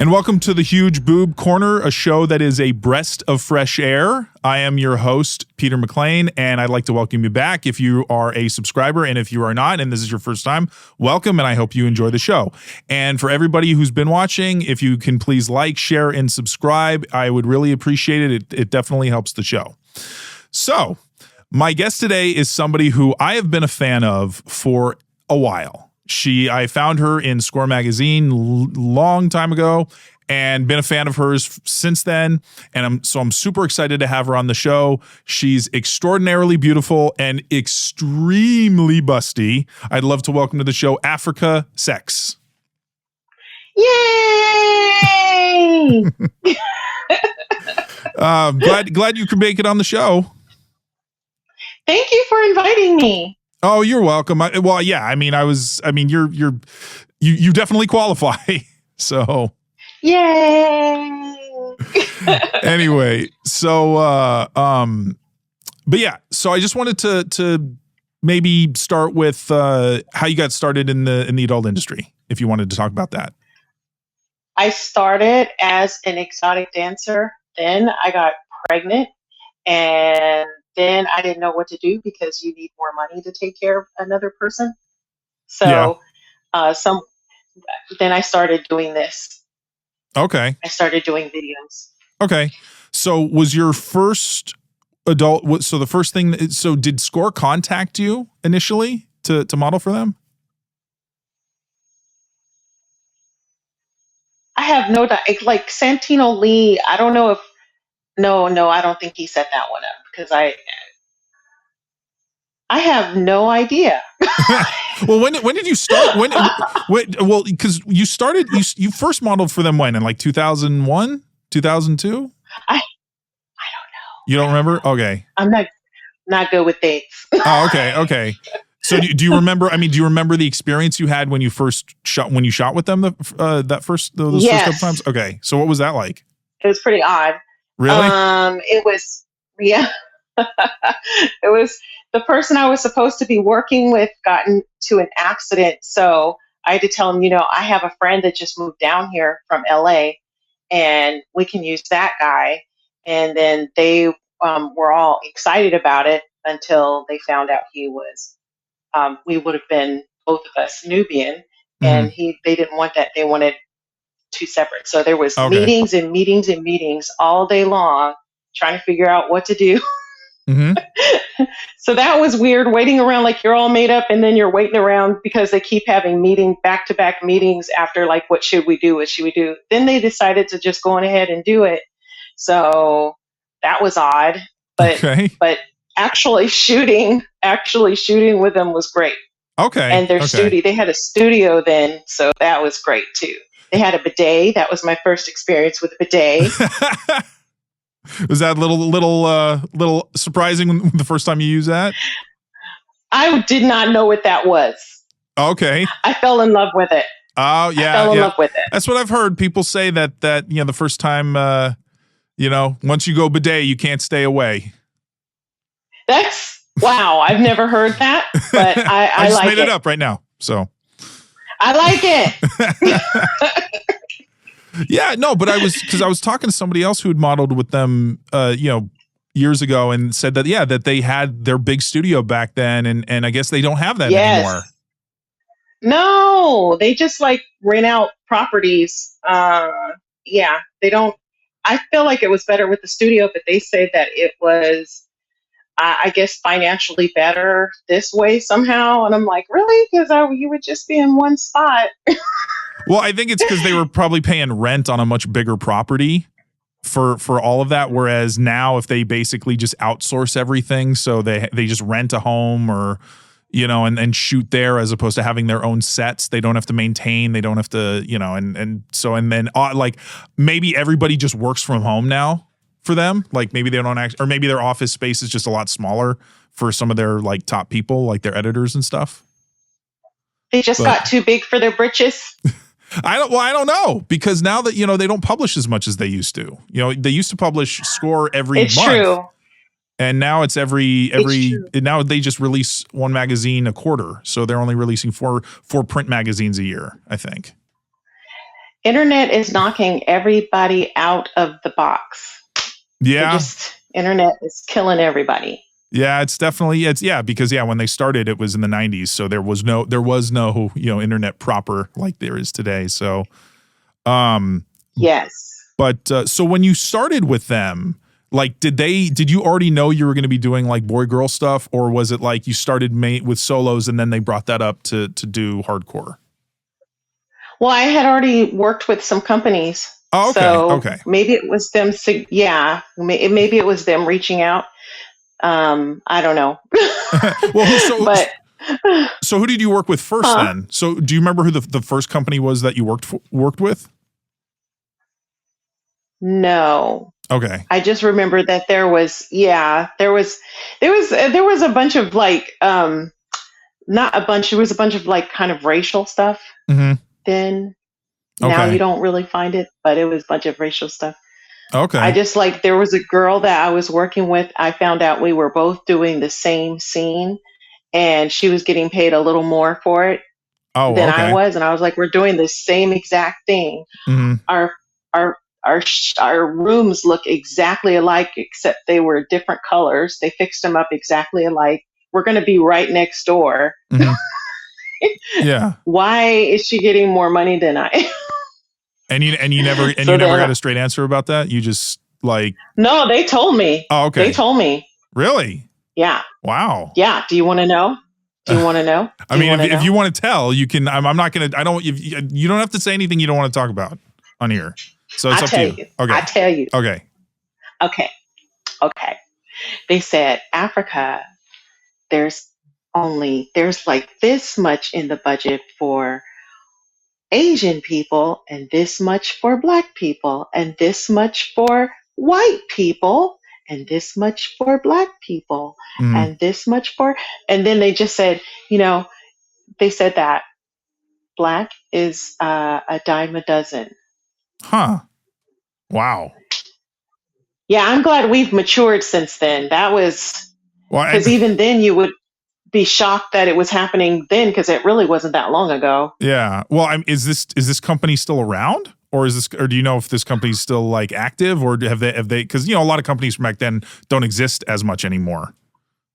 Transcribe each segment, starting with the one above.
And welcome to the Huge Boob Corner, a show that is a breath of fresh air. I am your host, Peter McLean, and I'd like to welcome you back if you are a subscriber, and if you are not, and this is your first time, welcome, and I hope you enjoy the show. And for everybody who's been watching, if you can please like, share, and subscribe, I would really appreciate it. It definitely helps the show. So, my guest today is somebody who I have been a fan of for a while. I found her in Score Magazine long time ago and been a fan of hers since then. And I'm super excited to have her on the show. She's extraordinarily beautiful and extremely busty. I'd love to welcome to the show Africa Sexxx. Yay! Glad you could make it on the show. Thank you for inviting me. Oh, you're welcome. You definitely qualify. So, yay. Anyway, so, but yeah, so I just wanted to maybe start with, how you got started in the adult industry, if you wanted to talk about that. I started as an exotic dancer. Then I got pregnant, and then I didn't know what to do because you need more money to take care of another person. So, then I started doing this. Okay. I started doing videos. Okay. So was your first adult, so the first thing, so did Score contact you initially to model for them? I have no doubt. Like Santino Lee, I don't know if, no, I don't think he set that one up because I have no idea. Well, when did you start? Well, because you started, you first modeled for them when, in like 2001, 2002? I don't know. You don't remember? Okay. I'm not good with dates. Oh, okay. So do you remember? I mean, do you remember the experience you had when you first shot with them? Those first couple times. Okay. So what was that like? It was pretty odd. Really? It was, yeah. It was the person I was supposed to be working with got into an accident. So I had to tell him, I have a friend that just moved down here from LA and we can use that guy. And then they were all excited about it until they found out he was, we would have been both of us Nubian, and they didn't want that. They wanted two separate. So there was meetings and meetings and meetings all day long trying to figure out what to do. Mm-hmm. So that was weird, waiting around like you're all made up and then you're waiting around because they keep having back-to-back meetings after like, what should we do? Then they decided to just go on ahead and do it. So that was odd, but actually shooting with them was great. Okay. And their studio, they had a studio then, so that was great too. They had a bidet. That was my first experience with a bidet. Was that little surprising the first time you used that? I did not know what that was. Okay. I fell in love with it. Oh yeah. I fell in love with it. That's what I've heard. People say that the first time, once you go bidet, you can't stay away. That's wow. I've never heard that, but I just like made it up right now. So I like it. Yeah, no, but I was talking to somebody else who had modeled with them, years ago, and said that they had their big studio back then, and I guess they don't have that anymore. No, they just like rent out properties. They don't. I feel like it was better with the studio, but they say that it was, I guess, financially better this way somehow. And I'm like, really? Because you would just be in one spot. Well, I think it's because they were probably paying rent on a much bigger property for all of that. Whereas now, if they basically just outsource everything, so they just rent a home or, and shoot there as opposed to having their own sets. They don't have to maintain. They don't have to, and then like maybe everybody just works from home now for them. Like maybe they don't or maybe their office space is just a lot smaller for some of their like top people, like their editors and stuff. They just got too big for their britches. I don't know, because now that, they don't publish as much as they used to. They used to publish Score every month. It's true. And now it's now they just release one magazine a quarter. So they're only releasing four print magazines a year, I think. Internet is knocking everybody out of the box. Yeah. Internet is killing everybody. Yeah, it's definitely because when they started it was in the 90s, so there was no internet proper like there is today. So yes. But so when you started with them, like did you already know you were going to be doing like boy girl stuff, or was it like you started with solos and then they brought that up to do hardcore? Well, I had already worked with some companies. Oh, okay. So okay. maybe it was them. Maybe it was them reaching out. I don't know. Well, so who did you work with first then? So do you remember who the first company was that you worked with? No. Okay. I just remember that there was a bunch of like, not a bunch, it was a bunch of like kind of racial stuff. Mm-hmm. Then Okay. now you don't really find it, but it was a bunch of racial stuff. Okay. I just like, there was a girl that I was working with. I found out we were both doing the same scene and she was getting paid a little more for it than I was. And I was like, we're doing the same exact thing. Mm-hmm. Our rooms look exactly alike, except they were different colors. They fixed them up exactly alike. We're going to be right next door. Mm-hmm. Yeah. Why is she getting more money than I? And you never got a straight answer about that? You just like... No, they told me. Oh, okay. They told me. Really? Yeah. Wow. Yeah. Do you want to know? Do you want to know? I mean, if you want to tell, you can. I'm not going to. You don't have to say anything you don't want to talk about on here. So it's up to you. Okay. I tell you. Okay. Okay. They said, Africa, there's like this much in the budget for Asian people and this much for Black people and this much for white people and this much for Black people and this much for, and then they just said, they said that Black is a dime a dozen. Huh. Wow. Yeah, I'm glad we've matured since then. That was, because even then you would be shocked that it was happening then, because it really wasn't that long ago. Yeah. Well, is this company still around, or do you know if this company's still like active, or have they? Because a lot of companies from back then don't exist as much anymore.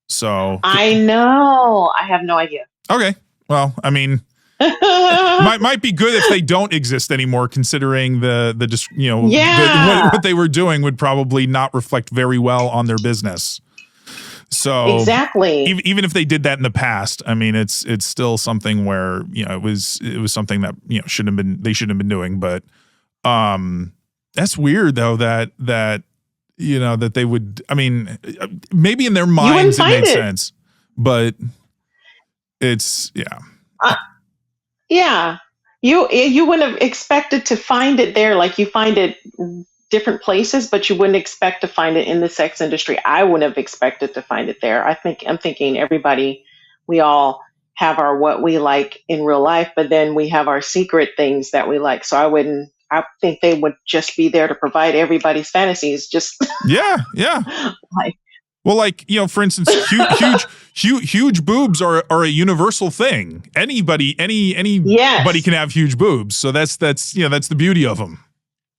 So I know. I have no idea. Okay. Well, I mean, might be good if they don't exist anymore, considering what they were doing would probably not reflect very well on their business. So exactly, even if they did that in the past, I mean, it's still something where it was something that they shouldn't have been doing. But that's weird though that they would. I mean, maybe in their minds it made sense, but it's yeah. You wouldn't have expected to find it there, like you find it different places, but you wouldn't expect to find it in the sex industry. I wouldn't have expected to find it there. I'm thinking everybody, we all have our what we like in real life, but then we have our secret things that we like. So I think they would just be there to provide everybody's fantasies. Just yeah. For instance, huge boobs are a universal thing. Anybody can have huge boobs. So that's the beauty of them.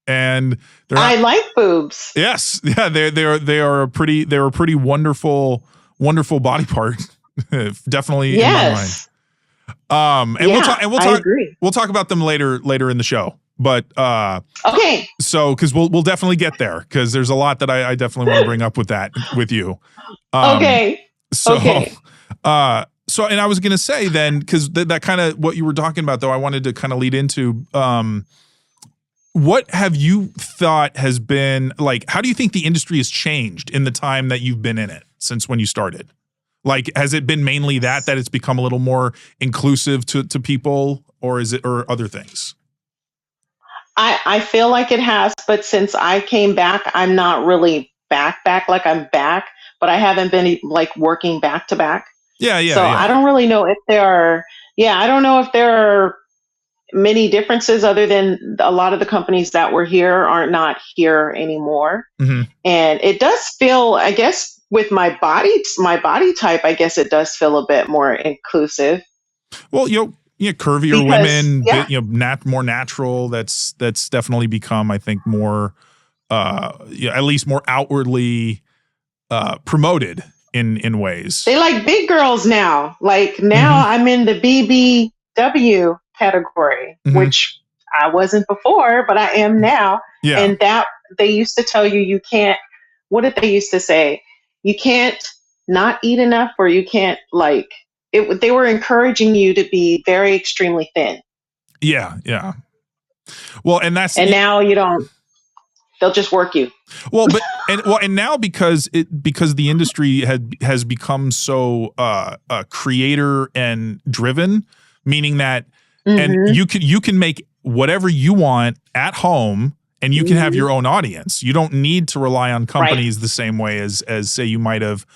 And I like boobs. Yes, yeah, they are a pretty wonderful body part. Definitely, yes. In my mind. I agree. We'll talk about them later in the show. But okay. So because we'll definitely get there, because there's a lot that I definitely want to bring up with you. Okay. So, and I was gonna say then, because that kind of what you were talking about though, I wanted to kind of lead into. What have you thought has been like? How do you think the industry has changed in the time that you've been in it since when you started? Like, has it been mainly that it's become a little more inclusive to people, or is it or other things? I feel like it has, but since I came back, I'm not really back. Like I'm back, but I haven't been like working back to back. Yeah. So I don't really know if there are. Yeah, I don't know if there are many differences other than a lot of the companies that were here are not here anymore. Mm-hmm. And it does feel, I guess, with my body type, I guess it does feel a bit more inclusive. Well, curvier because women, yeah, more natural. That's definitely become, I think, more, at least more outwardly promoted in ways. they like big girls now. Like Mm-hmm. now I'm in the BBW category, Mm-hmm. which I wasn't before, but I am now. Yeah. And that they used to tell you can't, what did they used to say? You can't not eat enough, or you can't like it. They were encouraging you to be very extremely thin. Yeah. Yeah. Well, and that's And now you don't, they'll just work you. well, and now because the industry has become so creator and driven, meaning that and Mm-hmm. you can make whatever you want at home, and you can have Mm-hmm. your own audience. You don't need to rely on Right. companies the same way as say you might have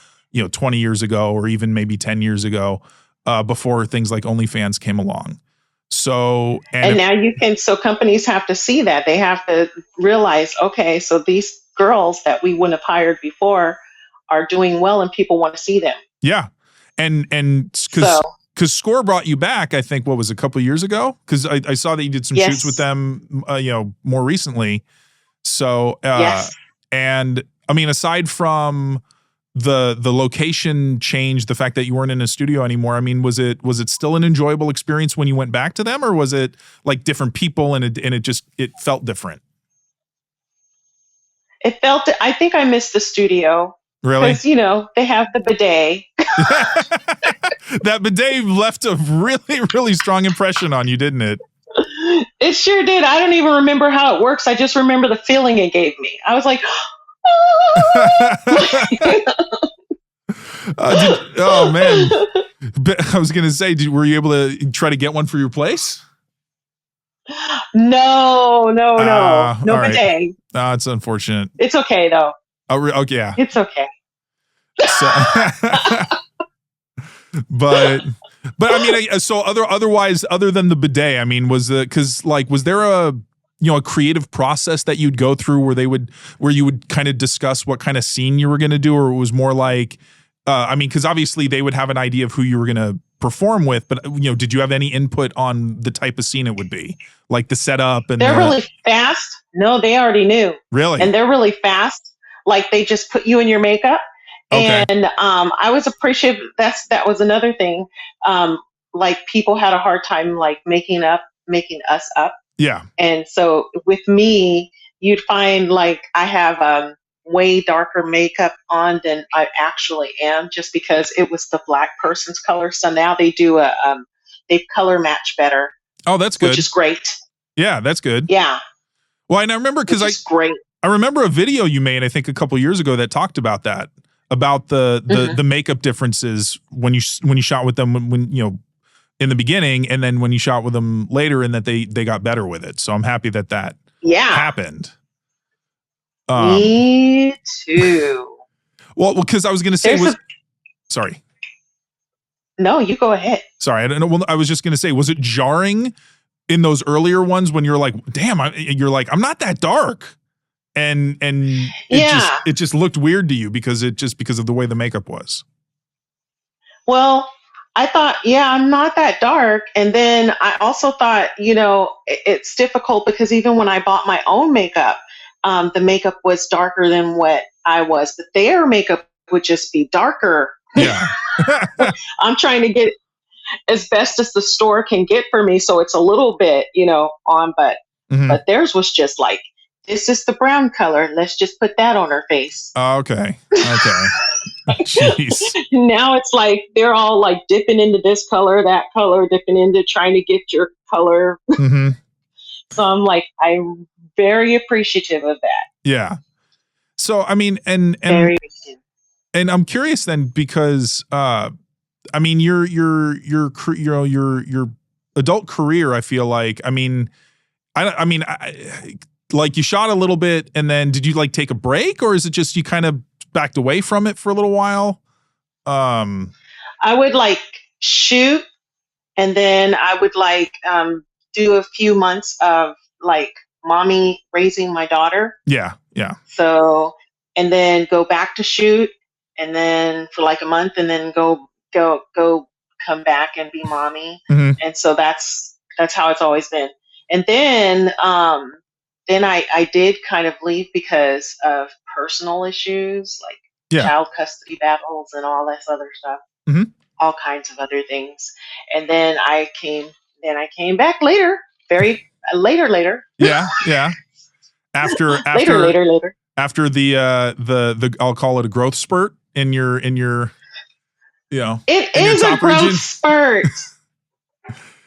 20 years ago, or even maybe 10 years ago, before things like OnlyFans came along. So And now you can, so companies have to see that. They have to realize, okay, so these girls that we wouldn't have hired before are doing well and people want to see them. yeah, and So, because Score brought you back, I think, what was it, a couple of years ago? Because I saw that you did some shoots with yes, them, more recently. So, yes. and I mean, aside from the location change, the fact that you weren't in a studio anymore, I mean, was it still an enjoyable experience when you went back to them, or was it like different people and it felt different? It felt, I think I missed the studio Really? because, they have the bidet. That bidet left a really, really strong impression on you, didn't it? It sure did. I don't even remember how it works. I just remember the feeling it gave me. I was like, oh man. I was going to say, were you able to try to get one for your place? no all right. bidet. It's unfortunate. It's okay though. Okay, yeah. It's okay. So, but I mean, so otherwise, other than the bidet, I mean, was there a creative process that you'd go through where you would kind of discuss what kind of scene you were going to do, or it was more like, I mean, because obviously they would have an idea of who you were going to perform with, but did you have any input on the type of scene it would be, like the setup? And they're really fast. No, they already knew. Really? And they're really fast. Like they just put you in your makeup. Okay. And I was appreciative. That was another thing. Like people had a hard time like making us up. Yeah. And so with me, you'd find like I have way darker makeup on than I actually am, just because it was the black person's color. So now they do they color match better. Oh, that's good. Which is great. Yeah, that's good. Yeah. Well, and I remember because I remember a video you made, I think a couple years ago, that talked about that, about the makeup differences when you shot with them when in the beginning, and then when you shot with them later, and that they got better with it. So I'm happy that happened. Me too. Well, because I was going to say sorry. No, you go ahead. Sorry, I don't know. Well, I was just going to say, was it jarring in those earlier ones when you're like, damn, I'm not that dark, and it just looked weird to you because of the way the makeup was. Well, I thought, I'm not that dark. And then I also thought, it's difficult because even when I bought my own makeup, the makeup was darker than what I was, but their makeup would just be darker. Yeah. I'm trying to get as best as the store can get for me. So it's a little bit, on, but theirs was just like, this is the brown color. Let's just put that on her face. Okay. Jeez. Now it's like they're all like dipping into this color, that color, dipping into trying to get your color. Mm-hmm. So I'm like, I'm very appreciative of that. Yeah. So I mean, and I'm curious then, because I mean, your adult career, I feel like, I mean, like you shot a little bit, and then did you like take a break, or is it just you kind of backed away from it for a little while? I would like shoot, and then I would like do a few months of like mommy raising my daughter. Yeah. So, and then go back to shoot, and then for like a month, and then go come back and be mommy. Mhm. And so that's how it's always been. And then I did kind of leave because of personal issues like Yeah. child custody battles and all this other stuff, Mhm. all kinds of other things. And then I came back later, very later, Yeah. Yeah. After after the I'll call it a growth spurt in your It in your is a top growth region. spurt.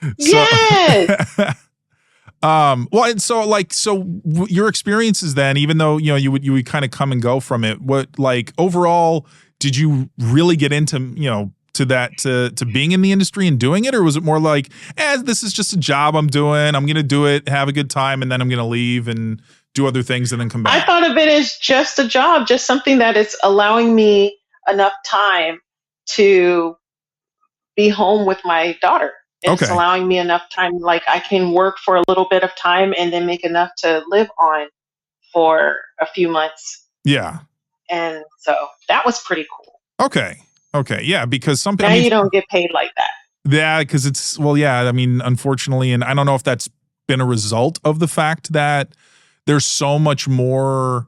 So, Yes. well, and your experiences then, even though you would kind of come and go from it, what, like, overall, did you really get into to that to being in the industry and doing it, or was it more like, this is just a job I'm doing, I'm gonna do it, have a good time, and then I'm gonna leave and do other things and then come I back? thought of it as just a job, just something that is allowing me enough time to be home with my daughter. It's Okay. allowing me enough time, like I can work for a little bit of time and then make enough to live on for a few months. Yeah. And so that was pretty cool. Okay. Okay. Yeah, because Now you don't get paid like that. Yeah, because it's, well, yeah, I mean, unfortunately, and I don't know if that's been a result of the fact that there's so much more,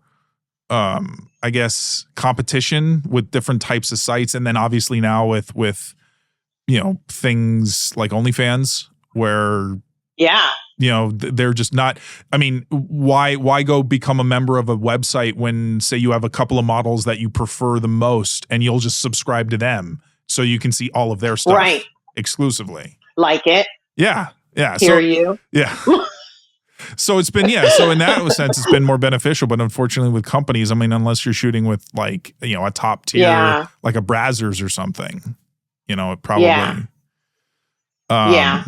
I guess, competition with different types of sites, and then obviously now with things like OnlyFans, where Yeah. they're just not. I mean, why go become a member of a website when, say, you have a couple of models that you prefer the most, and you'll just subscribe to them so you can see all of their stuff Right. exclusively. Like it. Yeah. Hear you. Yeah. So it's been, so in that sense, it's been more beneficial. But unfortunately, with companies, I mean, unless you're shooting with like, a top tier, like a Brazzers or something, it probably. Yeah.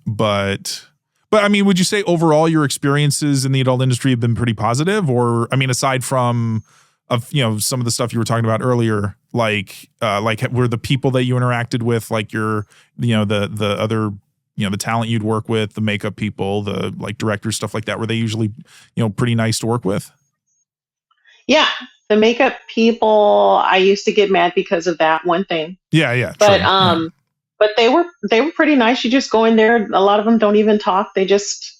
But I mean, would you say overall your experiences in the adult industry have been pretty positive? Or, I mean, aside from some of the stuff you were talking about earlier, like were the people that you interacted with, like the other, the talent you'd work with, the makeup people, the like directors, stuff like that, were they usually, pretty nice to work with? Yeah. The makeup people, I used to get mad because of that one thing. Yeah. But true. but they were pretty nice. You just go in there. A lot of them don't even talk. They just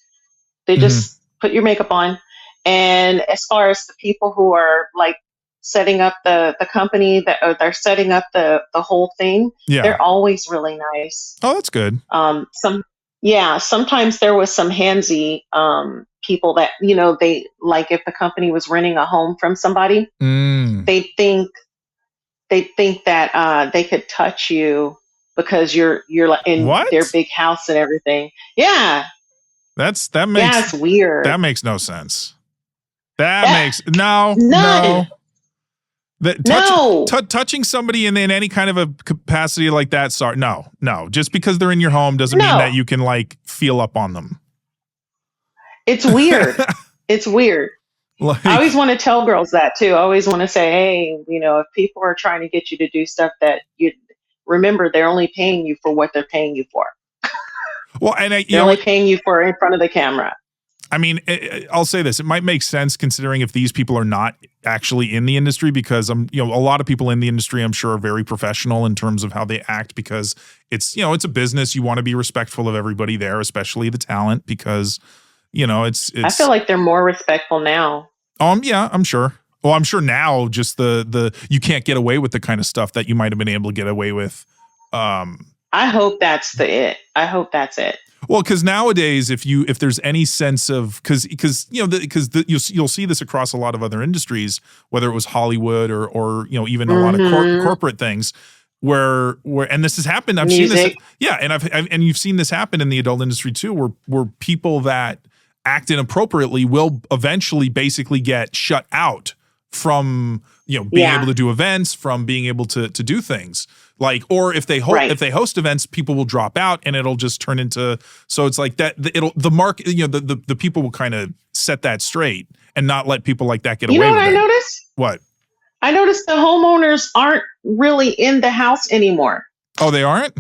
put your makeup on. And as far as the people who are like setting up the company, that they're setting up the whole thing, they're always really nice. Oh, that's good. Sometimes there was some handsy people that they, like, if the company was renting a home from somebody, they think that they could touch you because you're in their big house and everything. Yeah. That makes it's weird. That makes no sense. Makes no. Touching somebody in any kind of a capacity like that, sorry, no. Just because they're in your home doesn't mean that you can like feel up on them. It's weird. It's weird. Like, I always want to tell girls that too. I always want to say, hey, if people are trying to get you to do stuff, that you remember they're only paying you for what they're paying you for. Well, and they're only paying you for in front of the camera. I mean, I'll say this. It might make sense considering if these people are not actually in the industry, because a lot of people in the industry, I'm sure, are very professional in terms of how they act, because it's, it's a business. You want to be respectful of everybody there, especially the talent, because, it's I feel like they're more respectful now. Yeah, I'm sure. Well, I'm sure now just the you can't get away with the kind of stuff that you might have been able to get away with. I hope that's it. Well, because nowadays, if there's any sense of, because you'll see this across a lot of other industries, whether it was Hollywood or even a lot of corporate things, where and this has happened. I've seen this, and you've seen this happen in the adult industry too, where people that act inappropriately will eventually basically get shut out from being able to do events, from being able to do things. Like, or if they host events, people will drop out, and it'll just turn into, so it's like that. The market, the people will kind of set that straight and not let people like that get away with it. You know what I noticed? What? I noticed the homeowners aren't really in the house anymore. Oh, they aren't?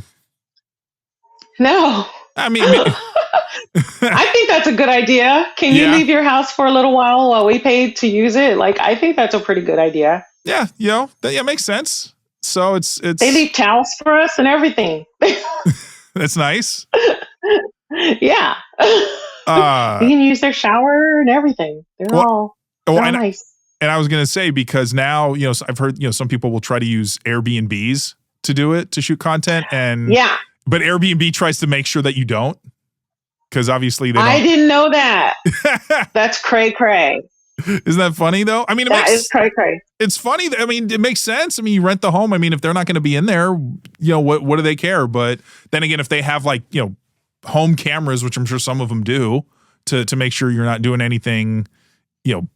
No. I mean, I think that's a good idea. Can you leave your house for a little while we pay to use it? Like, I think that's a pretty good idea. Yeah, that makes sense. So it's They leave towels for us and everything. that's nice. Yeah. You can use their shower and everything. They're all nice. And I was going to say, because now, I've heard, some people will try to use Airbnbs to do it, to shoot content. And but Airbnb tries to make sure that you don't, because obviously they don't. I didn't know that. That's cray cray. Isn't that funny though? I mean, that is cray cray. It's funny. I mean, it makes sense. I mean, you rent the home. I mean, if they're not going to be in there, what do they care? But then again, if they have like, home cameras, which I'm sure some of them do, to make sure you're not doing anything,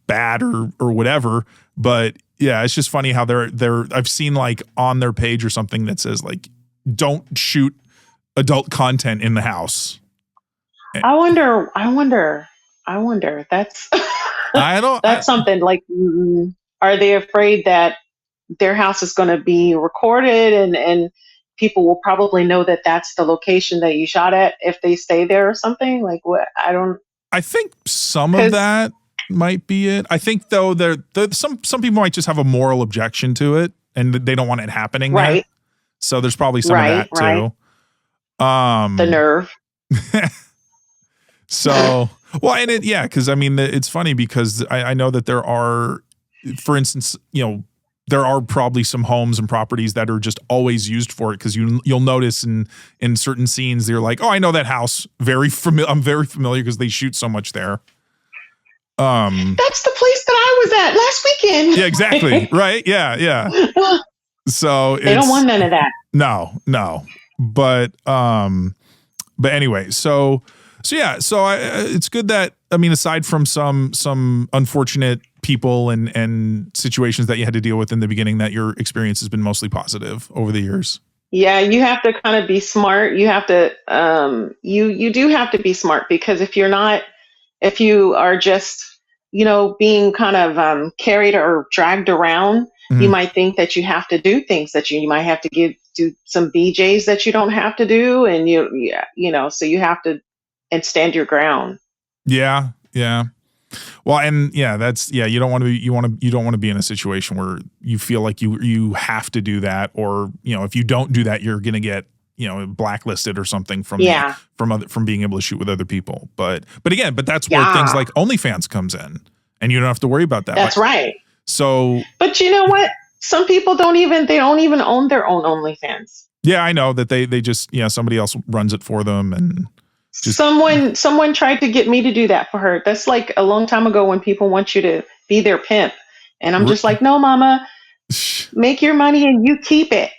bad or whatever. But yeah, it's just funny how they're I've seen like on their page or something that says like, don't shoot adult content in the house. I wonder. That's that's something like, are they afraid that their house is going to be recorded and people will probably know that that's the location that you shot at if they stay there or something? Like what? I think some of that might be it. I think though some people might just have a moral objection to it and they don't want it happening. Right. There. So there's probably some of that too. The nerve. So, well, and because I mean, it's funny because I know that there are, for instance, there are probably some homes and properties that are just always used for it, because you'll notice in certain scenes they're like, oh, I know that house, I'm very familiar because they shoot so much there. That's the place that I was at last weekend. Yeah, exactly. Right. Yeah. So they don't want none of that. No. But anyway, so it's good that, I mean, aside from some unfortunate people and situations that you had to deal with in the beginning, that your experience has been mostly positive over the years. Yeah, you have to kind of be smart. You have to you do have to be smart, because if you are just being kind of carried or dragged around, you might think that you have to do things that you might have to do some BJs that you don't have to do, and so you have to and stand your ground. Yeah. Well, and you don't want to be in a situation where you feel like you have to do that, or if you don't do that, you're going to get blacklisted or something from being able to shoot with other people. But that's where things like OnlyFans comes in, and you don't have to worry about that. That's right. So, but you know what? Some people don't even own their own OnlyFans. Yeah, I know that they just somebody else runs it for them, and someone tried to get me to do that for her. That's like a long time ago when people want you to be their pimp, and I'm just like, no, mama, make your money and you keep it.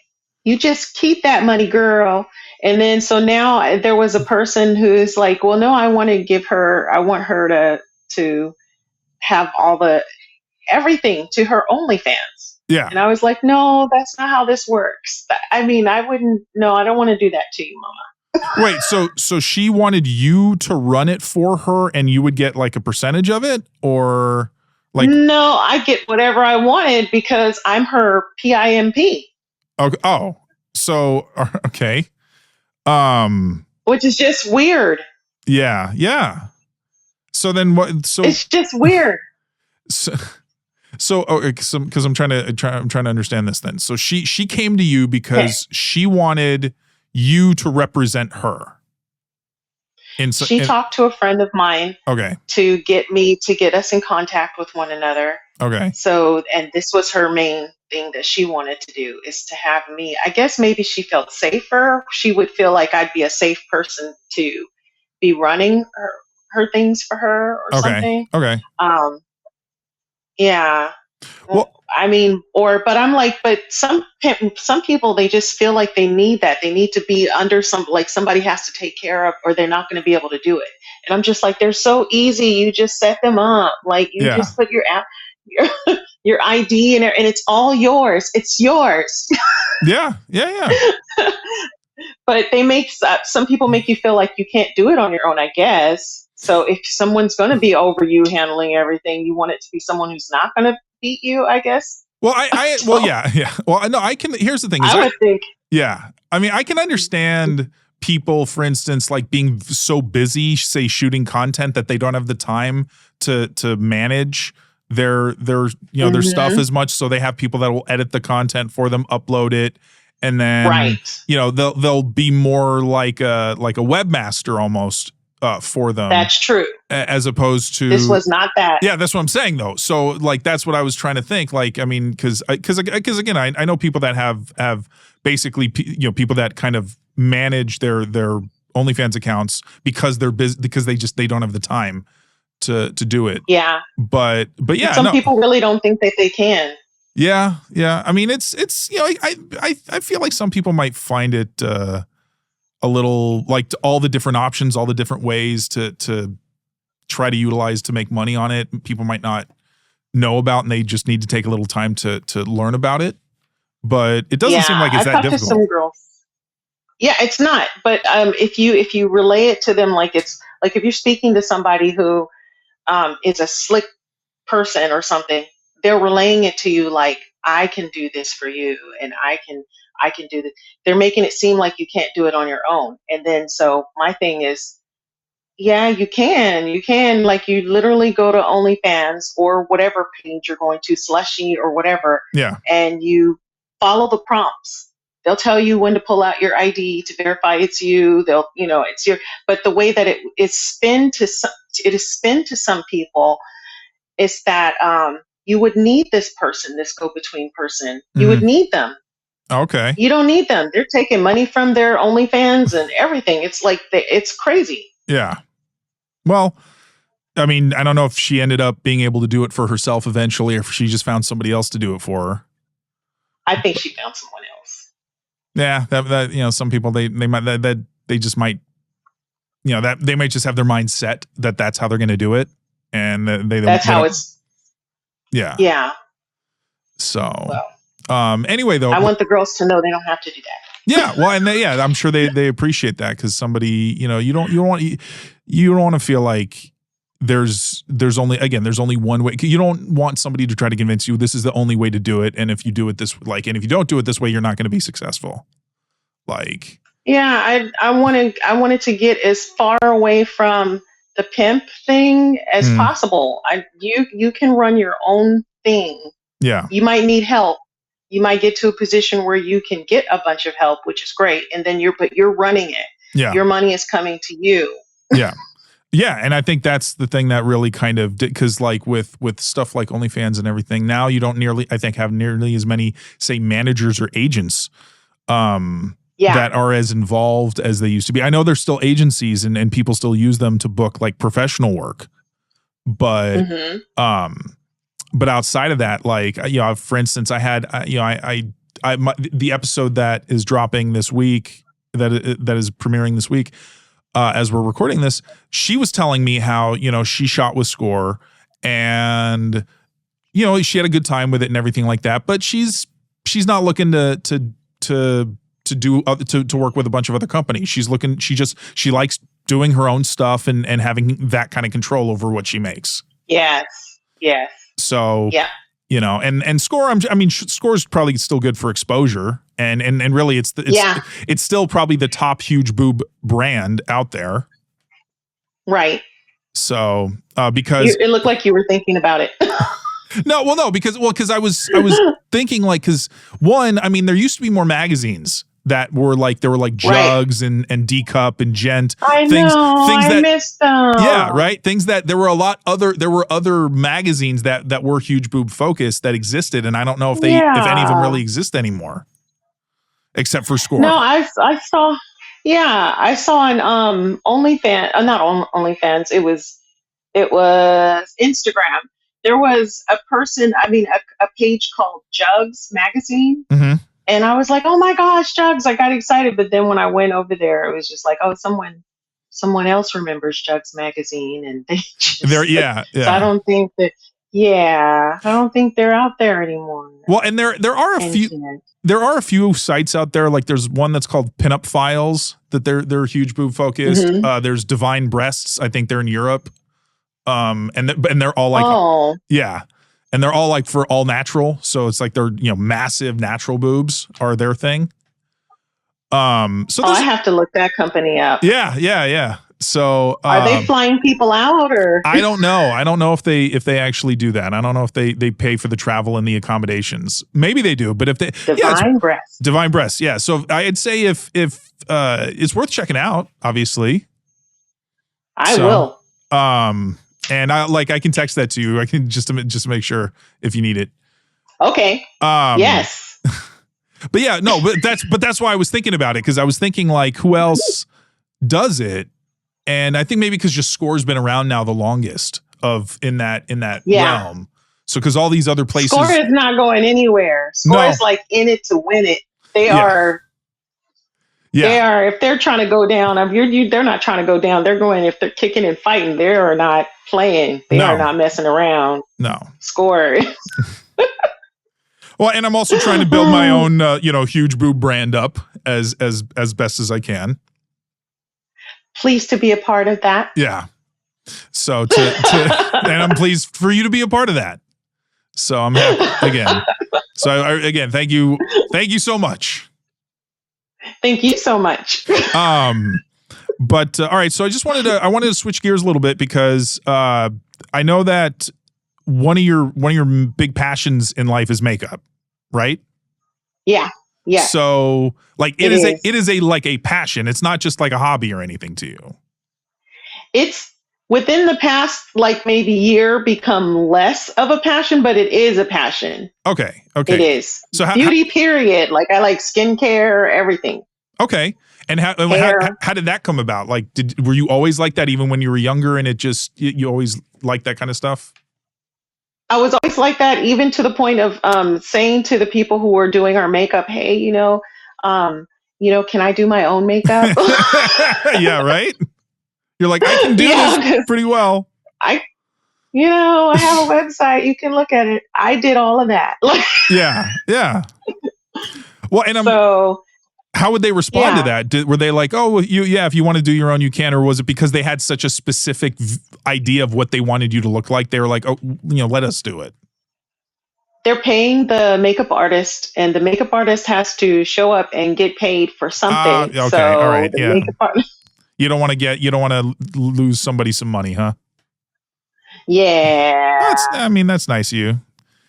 You just keep that money, girl. And then so now there was a person who's like, well, no, I want her to have everything to her OnlyFans. Yeah. And I was like, no, that's not how this works. I mean, I don't want to do that to you, mama. Wait, so she wanted you to run it for her and you would get like a percentage of it, or like? No, I get whatever I wanted because I'm her PIMP. Okay. Oh, so, okay. Which is just weird. Yeah. So then what? So it's just weird. Because I'm trying to understand this then. So she came to you because she wanted you to represent her. She talked to a friend of mine. Okay. To get us in contact with one another. Okay. So, and this was her main thing that she wanted to do, is to have me. I guess maybe she felt safer. She would feel like I'd be a safe person to be running her things for her or something. Okay. Yeah. Well, I mean, but I'm like, but some people, they just feel like they need that. They need to be under somebody has to take care of, or they're not going to be able to do it. And I'm just like, they're so easy. You just set them up. Like you just put your app, your ID in there, and it's all yours. It's yours. Yeah. But some people make you feel like you can't do it on your own, I guess. So if someone's going to be over you handling everything, you want it to be someone who's not going to beat you, I guess. Well, yeah. Well, no, I can. Here's the thing. I would think. Yeah, I mean, I can understand people, for instance, like being so busy, say shooting content, that they don't have the time to manage their their stuff as much. So they have people that will edit the content for them, upload it, and then they'll be more like a webmaster almost for them. That's true. As opposed to this was not that. Yeah, that's what I'm saying though. So like that's what I was trying to think. Like I mean, because again, I know people that have basically people that kind of manage their OnlyFans accounts because they're busy, because they don't have the time to do it. Yeah. But yeah, some people really don't think that they can. Yeah. I mean, it's I feel like some people might find it a little like all the different options, all the different ways to try to utilize to make money on it. People might not know about, and they just need to take a little time to learn about it. But it doesn't seem like it's that difficult. To some girls. Yeah, it's not. But if you relay it to them, like it's like if you're speaking to somebody who is a slick person or something, they're relaying it to you like, I can do this for you, and I can do this. They're making it seem like you can't do it on your own. And then so my thing is, yeah, you can like you literally go to OnlyFans or whatever page you're going to, Slushy or whatever. Yeah. And you follow the prompts. They'll tell you when to pull out your ID to verify it's you. They'll, it's your, but the way that it is spin to some people is that you would need this person, this go-between person. You would need them. Okay. You don't need them. They're taking money from their OnlyFans and everything. It's like, it's crazy. Yeah. Well, I mean, I don't know if she ended up being able to do it for herself eventually, or if she just found somebody else to do it for her. I think she found someone else. Yeah, that some people they might that they just might that they might just have their mind set that that's how they're going to do it, and that's how it's. Yeah. Yeah. So, anyway, though, I want the girls to know they don't have to do that. Yeah, well, and I'm sure they appreciate that, because somebody, you don't want to feel like there's only one way. You don't want somebody to try to convince you this is the only way to do it, and if you do it this and if you don't do it this way, you're not going to be successful. Like, yeah, I wanted to get as far away from the pimp thing as possible. You can run your own thing. Yeah, you might need help. You might get to a position where you can get a bunch of help, which is great. And then you're running it. Yeah. Your money is coming to you. Yeah. Yeah. And I think that's the thing that really kind of did, because like with stuff like OnlyFans and everything, now you don't have nearly as many, say, managers or agents that are as involved as they used to be. I know there's still agencies and people still use them to book like professional work, but but outside of that, like, for instance, I had, the episode that is dropping this week, that is premiering this week, as we're recording this, she was telling me how, she shot with Score, and, she had a good time with it and everything like that, but she's not looking to work with a bunch of other companies. She likes doing her own stuff and having that kind of control over what she makes. Yes. Yes. So, and Score, Score's probably still good for exposure, and really it's still probably the top huge boob brand out there. Right. So, because it looked like you were thinking about it. No, because I was thinking, like, because one, there used to be more magazines that were like, there were like Jugs and D Cup and Gent. I missed them. Yeah, right. Things that there were other magazines that were huge boob focused that existed, and I don't know if any of them really exist anymore, except for Score. No, I saw. Yeah, I saw on OnlyFans, not on OnlyFans. It was Instagram. There was a page called Jugs Magazine. Mm-hmm. And I was like, oh my gosh, Jugs. I got excited. But then when I went over there, it was just like, oh, someone else remembers Jugs Magazine. And they just, So I don't think they're out there anymore. Well, and there are a few sites out there. Like there's one that's called Pinup Files, that they're huge boob focused. Mm-hmm. There's Divine Breasts. I think they're in Europe. And they're all like, and they're all like for all natural. So it's like they're, massive natural boobs are their thing. So I have to look that company up. Yeah. So are they flying people out, or I don't know. I don't know if they actually do that. I don't know if they pay for the travel and the accommodations. Maybe they do, but if they divine breasts? Divine breasts, yeah. So I'd say if it's worth checking out, obviously. I will. And I can text that to you. I can just to make sure if you need it. Okay. Yes. But yeah, no, but that's why I was thinking about it, because I was thinking like, who else does it? And I think maybe because just Score's been around now the longest in that realm. So because all these other places, Score is not going anywhere. Score is like in it to win it. They are. Yeah. They are. If they're trying to go down, they're not trying to go down. They're going. If they're kicking and fighting, they are not playing. They are not messing around. No. Score. Well, and I'm also trying to build my own, huge boob brand up as best as I can. Pleased to be a part of that. Yeah. So and I'm pleased for you to be a part of that. So I'm happy again. So again, thank you so much. Thank you so much. But all right. So I wanted to switch gears a little bit, because I know that one of your big passions in life is makeup, right? Yeah. Yeah. So like it is a passion. It's not just like a hobby or anything to you. It's within the past, like maybe year, become less of a passion, but it is a passion. Okay. It is. So beauty, period. Like I like skincare, everything. Okay. And how did that come about? Like, were you always like that even when you were younger, and you always liked that kind of stuff? I was always like that, even to the point of saying to the people who were doing our makeup, hey, can I do my own makeup? Yeah, right? You're like, I can do this pretty well. I have a website. You can look at it. I did all of that. Yeah. Well, and how would they respond to that? Were they like, oh, if you want to do your own, you can? Or was it because they had such a specific idea of what they wanted you to look like? They were like, oh, let us do it. They're paying the makeup artist, and the makeup artist has to show up and get paid for something. Okay, so all right, yeah. You don't want to lose somebody some money, huh? Yeah. That's nice of you.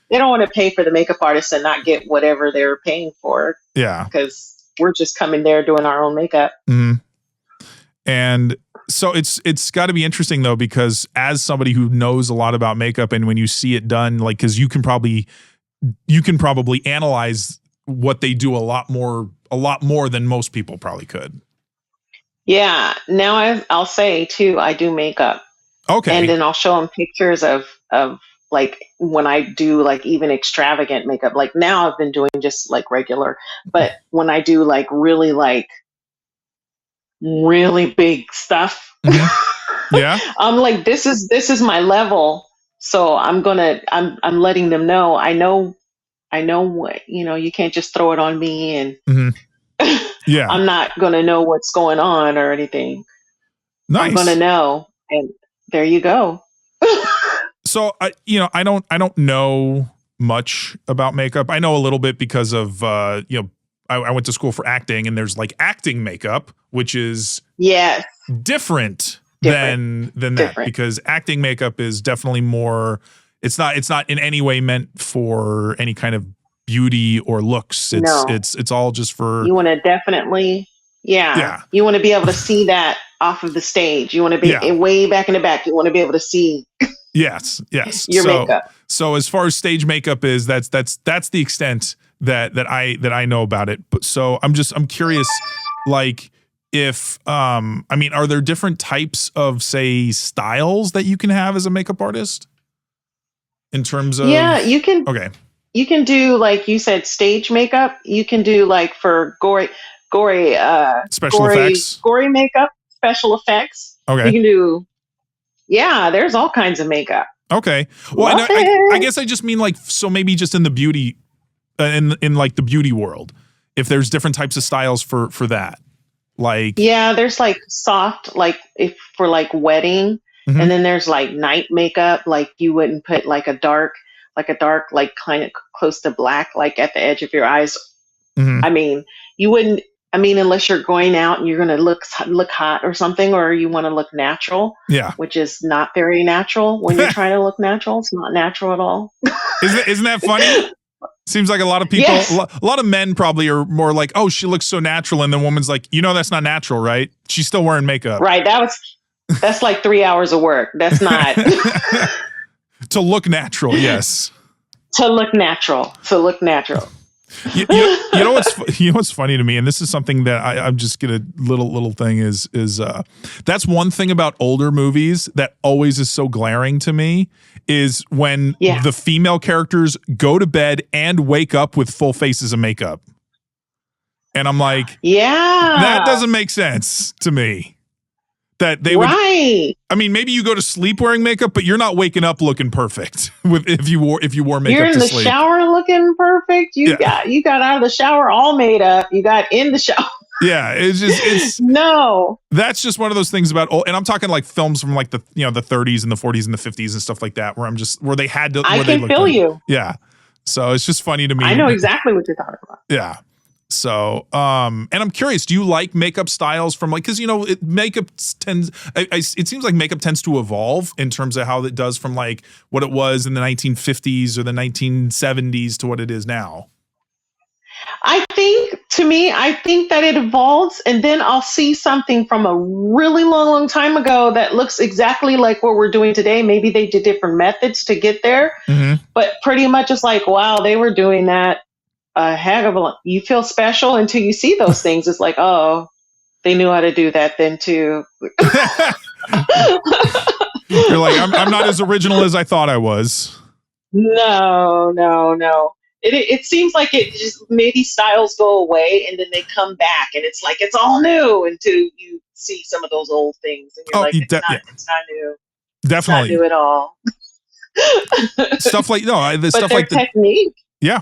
They don't want to pay for the makeup artist and not get whatever they're paying for. Yeah. Because we're just coming there doing our own makeup. Mm-hmm. And so it's got to be interesting though, because as somebody who knows a lot about makeup, and when you see it done, like, because you can probably analyze what they do a lot more than most people probably could. Yeah. Now I'll say too, I do makeup. Okay. And then I'll show them pictures of like when I do like even extravagant makeup. Like now I've been doing just like regular, but when I do like really big stuff, yeah, I'm like, this is my level. So I'm letting them know. I know what, you can't just throw it on me and yeah, I'm not going to know what's going on or anything. Nice. I'm going to know. And there you go. So I don't know much about makeup. I know a little bit because of I went to school for acting, and there's like acting makeup, which is different than that, because acting makeup is definitely more. It's not in any way meant for any kind of beauty or looks. It's all just for. You want to definitely, you want to be able to see that off of the stage. You want to be way back in the back. You want to be able to see. Yes. Your makeup. So as far as stage makeup is, that's the extent that I know about it. But so I'm curious, like, if are there different types of, say, styles that you can have as a makeup artist in terms of? Yeah, you can. Okay. You can do, like you said, stage makeup. You can do like for gory special effects, gory makeup, special effects. Okay. You can do. Yeah, there's all kinds of makeup. Okay. Well, I guess I just mean like, so maybe just in the beauty, in like the beauty world, if there's different types of styles for that, like. Yeah, there's like soft, like if for like wedding, and then there's like night makeup, like you wouldn't put like a dark, like kind of close to black, like at the edge of your eyes. You wouldn't. I mean, unless you're going out and you're going to look hot or something, or you want to look natural, Yeah. which is not very natural when you're trying to look natural. It's not natural at all. Isn't that funny? Seems like a lot of people, Yes. a lot of men probably are more like, oh, she looks so natural. And the woman's like, that's not natural, right? She's still wearing makeup. Right. That's like 3 hours of work. That's not. To look natural, yes. To look natural. You know what's funny to me, and this is something that I'm just gonna little thing is that's one thing about older movies that always is so glaring to me is when the female characters go to bed and wake up with full faces of makeup, and I'm like, that doesn't make sense to me. That they would. I mean, maybe you go to sleep wearing makeup, but you're not waking up looking perfect if you wore makeup. You're in to the sleep. shower looking perfect. You got out of the shower all made up. You got in the shower. Yeah, it's no. That's just one of those things about and I'm talking like films from like the the 30s and the 40s and the 50s and stuff like that where they had to. I can feel you. Yeah, so it's just funny to me. I know exactly what you're talking about. Yeah. So, and I'm curious, do you like makeup styles from because makeup tends, it seems like makeup tends to evolve in terms of how it does from like what it was in the 1950s or the 1970s to what it is now. I think that it evolves, and then I'll see something from a really long time ago that looks exactly like what we're doing today. Maybe they did different methods to get there, but pretty much it's like, wow, they were doing that. A heck of a lot. You feel special until you see those things. It's like, oh, they knew how to do that then too. You're like, I'm not as original as I thought I was. No. It seems like it just maybe styles go away and then they come back and it's like it's all new until you see some of those old things and you're like, it's not new. Definitely. It's not new at all. Stuff like but stuff their like technique. Yeah.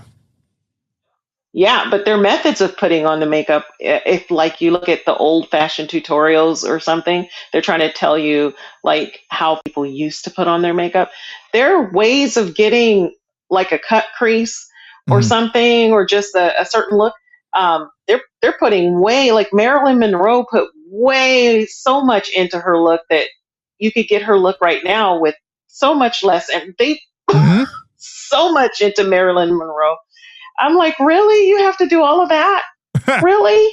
Yeah, but their methods of putting on the makeup, if like you look at the old fashioned tutorials or something, they're trying to tell you like how people used to put on their makeup. There are ways of getting like a cut crease or something, or just a certain look. They're putting way, like Marilyn Monroe put way so much into her look that you could get her look right now with so much less, and they so much into Marilyn Monroe. I'm like, really? You have to do all of that? Really?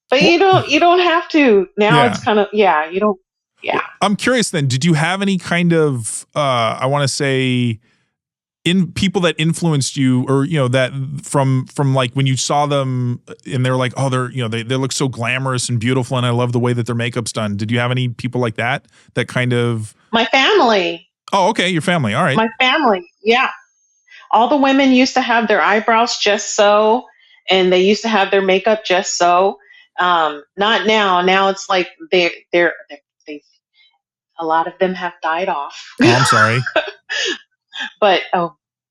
But you don't have to. Now it's kind of, you don't. Yeah. I'm curious then, did you have any kind of, I want to say, in people that influenced you or, that from like when you saw them and they're like, oh, they look so glamorous and beautiful and I love the way that their makeup's done. Did you have any people like that kind of? My family. Oh, okay. Your family. All right. My family. Yeah. All the women used to have their eyebrows just so, and they used to have their makeup just so. Not now. Now it's like they a lot of them have died off. Oh, I'm sorry. But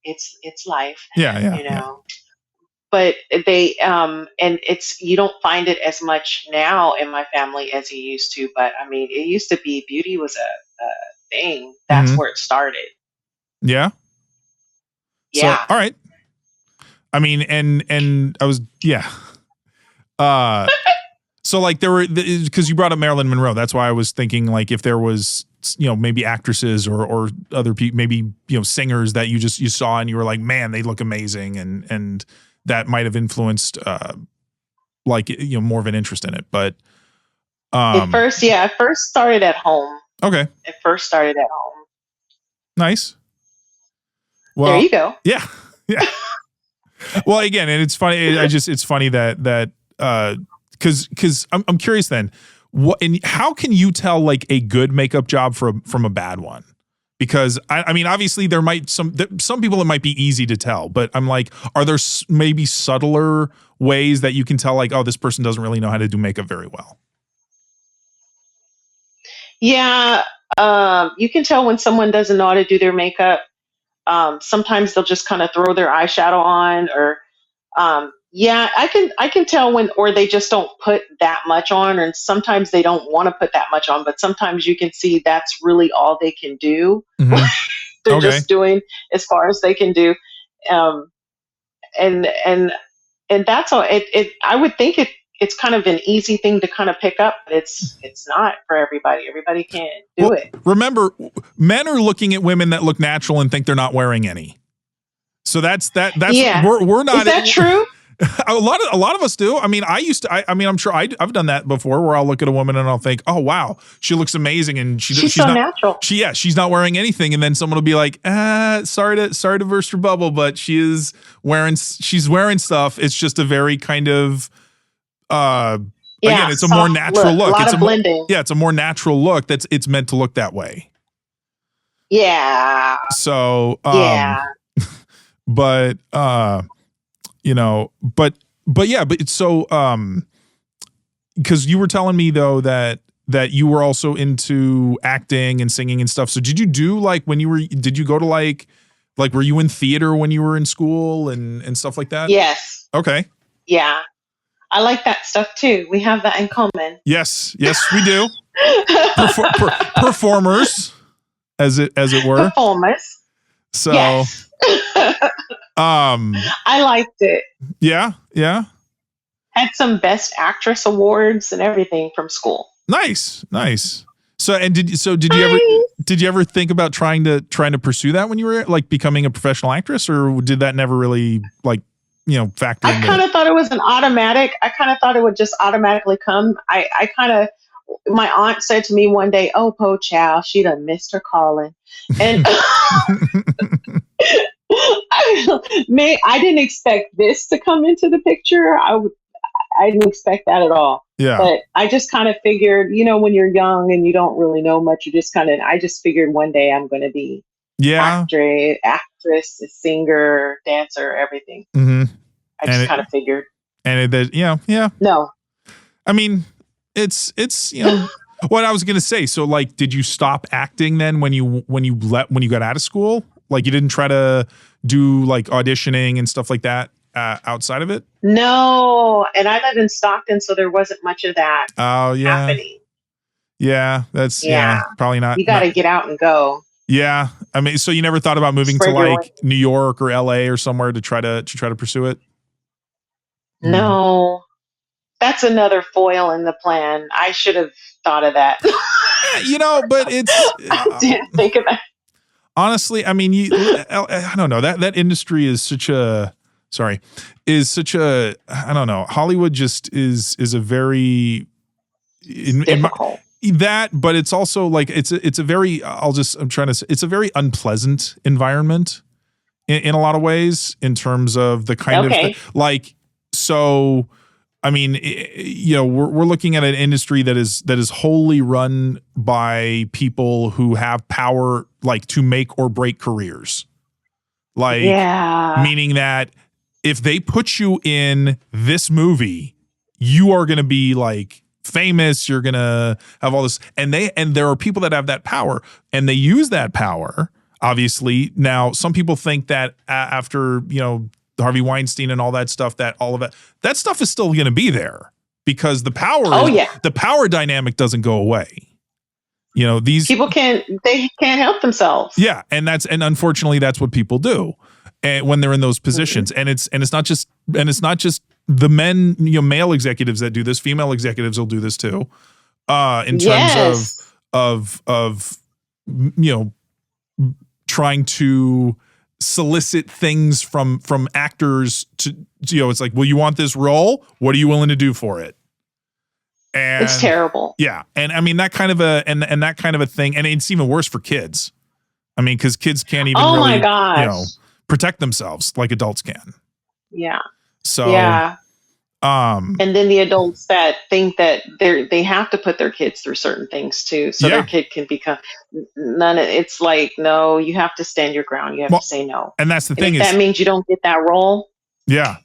it's life. Yeah. But they and it's you don't find it as much now in my family as you used to. But I mean, it used to be beauty was a thing. That's where it started. Yeah. Yeah. So, all right. I mean, and I was, so like there were, because you brought up Marilyn Monroe. That's why I was thinking like if there was, maybe actresses or other people, maybe, singers that you saw and you were like, man, they look amazing. And that might've influenced, more of an interest in it. But, it first started at home. Okay. It first started at home. Nice. Well, there you go. Yeah. Well, again, and it's funny. It's funny that because I'm curious then, what and how can you tell like a good makeup job from a bad one? Because I mean, obviously there might some people it might be easy to tell, but I'm like, are there maybe subtler ways that you can tell like, oh, this person doesn't really know how to do makeup very well? Yeah, you can tell when someone doesn't know how to do their makeup. Sometimes they'll just kind of throw their eyeshadow on, or I can tell when, or they just don't put that much on, and sometimes they don't want to put that much on, but sometimes you can see that's really all they can do. They're just doing as far as they can do. And and that's all. I would think it's kind of an easy thing to kind of pick up, but it's not for everybody. Everybody can't do it. Remember, men are looking at women that look natural and think they're not wearing any. So that's we're not. Is that true? A lot of us do. I mean, I'm sure I've done that before, where I'll look at a woman and I'll think, oh wow, she looks amazing, and she's so not natural. She's not wearing anything, and then someone will be like, sorry to burst your bubble, but she's wearing stuff. It's just a very kind of again, it's a more natural look. A lot of blending. It's a more natural look. It's meant to look that way. Yeah. So but because you were telling me though that you were also into acting and singing and stuff. So did you do did you go to like were you in theater when you were in school and stuff like that? Yes. Okay. Yeah. I like that stuff too. We have that in common. Yes, we do. Performers, as it were. Performers. So yes. I liked it. Yeah. Had some best actress awards and everything from school. Nice. So did you ever think about trying to pursue that when you were like becoming a professional actress, or did that never really factor in? I kind of thought it was an automatic. I kind of thought it would just automatically come. My aunt said to me one day, "Oh, po chow, she done missed her calling," and I didn't expect this to come into the picture. I didn't expect that at all. Yeah. But I just kind of figured, when you're young and you don't really know much, I just figured one day I'm going to be actress, singer, dancer, everything. Mm-hmm. I just kind of figured. And No. I mean, it's what I was going to say. So like, did you stop acting then when you got out of school? Like you didn't try to do like auditioning and stuff like that outside of it? No. And I live in Stockton, so there wasn't much of that happening. Yeah. That's probably not. You got to get out and go. Yeah. I mean, so you never thought about moving to like New York or LA or somewhere to try to pursue it? No. That's another foil in the plan. I should have thought of that. But it's I didn't think of that. Honestly, I mean, I don't know, that industry is such a I don't know. Hollywood just is a very difficult. But it's also like it's a very it's a very unpleasant environment in a lot of ways, in terms of the kind of so. I mean, we're looking at an industry that is wholly run by people who have power, like to make or break careers. Like, meaning that if they put you in this movie, you are going to be like famous. You're going to have all this, and there are people that have that power, and they use that power. Obviously, now some people think that after Harvey Weinstein and all that stuff, that stuff is still going to be there because the power, the power dynamic doesn't go away. These people can't help themselves. Yeah. And unfortunately that's what people do when they're in those positions. Mm-hmm. And it's not just the men, male executives that do this, female executives will do this too. In terms of trying to solicit things from actors to it's like, well, you want this role, what are you willing to do for it? And it's terrible. Yeah. And I mean that kind of a thing, and it's even worse for kids. I mean, because kids can't even really protect themselves like adults can. Yeah. So and then the adults that think that they have to put their kids through certain things too, so their kid can become it's like, no, you have to stand your ground. You have to say no. And that's the thing, if that means you don't get that role. Yeah.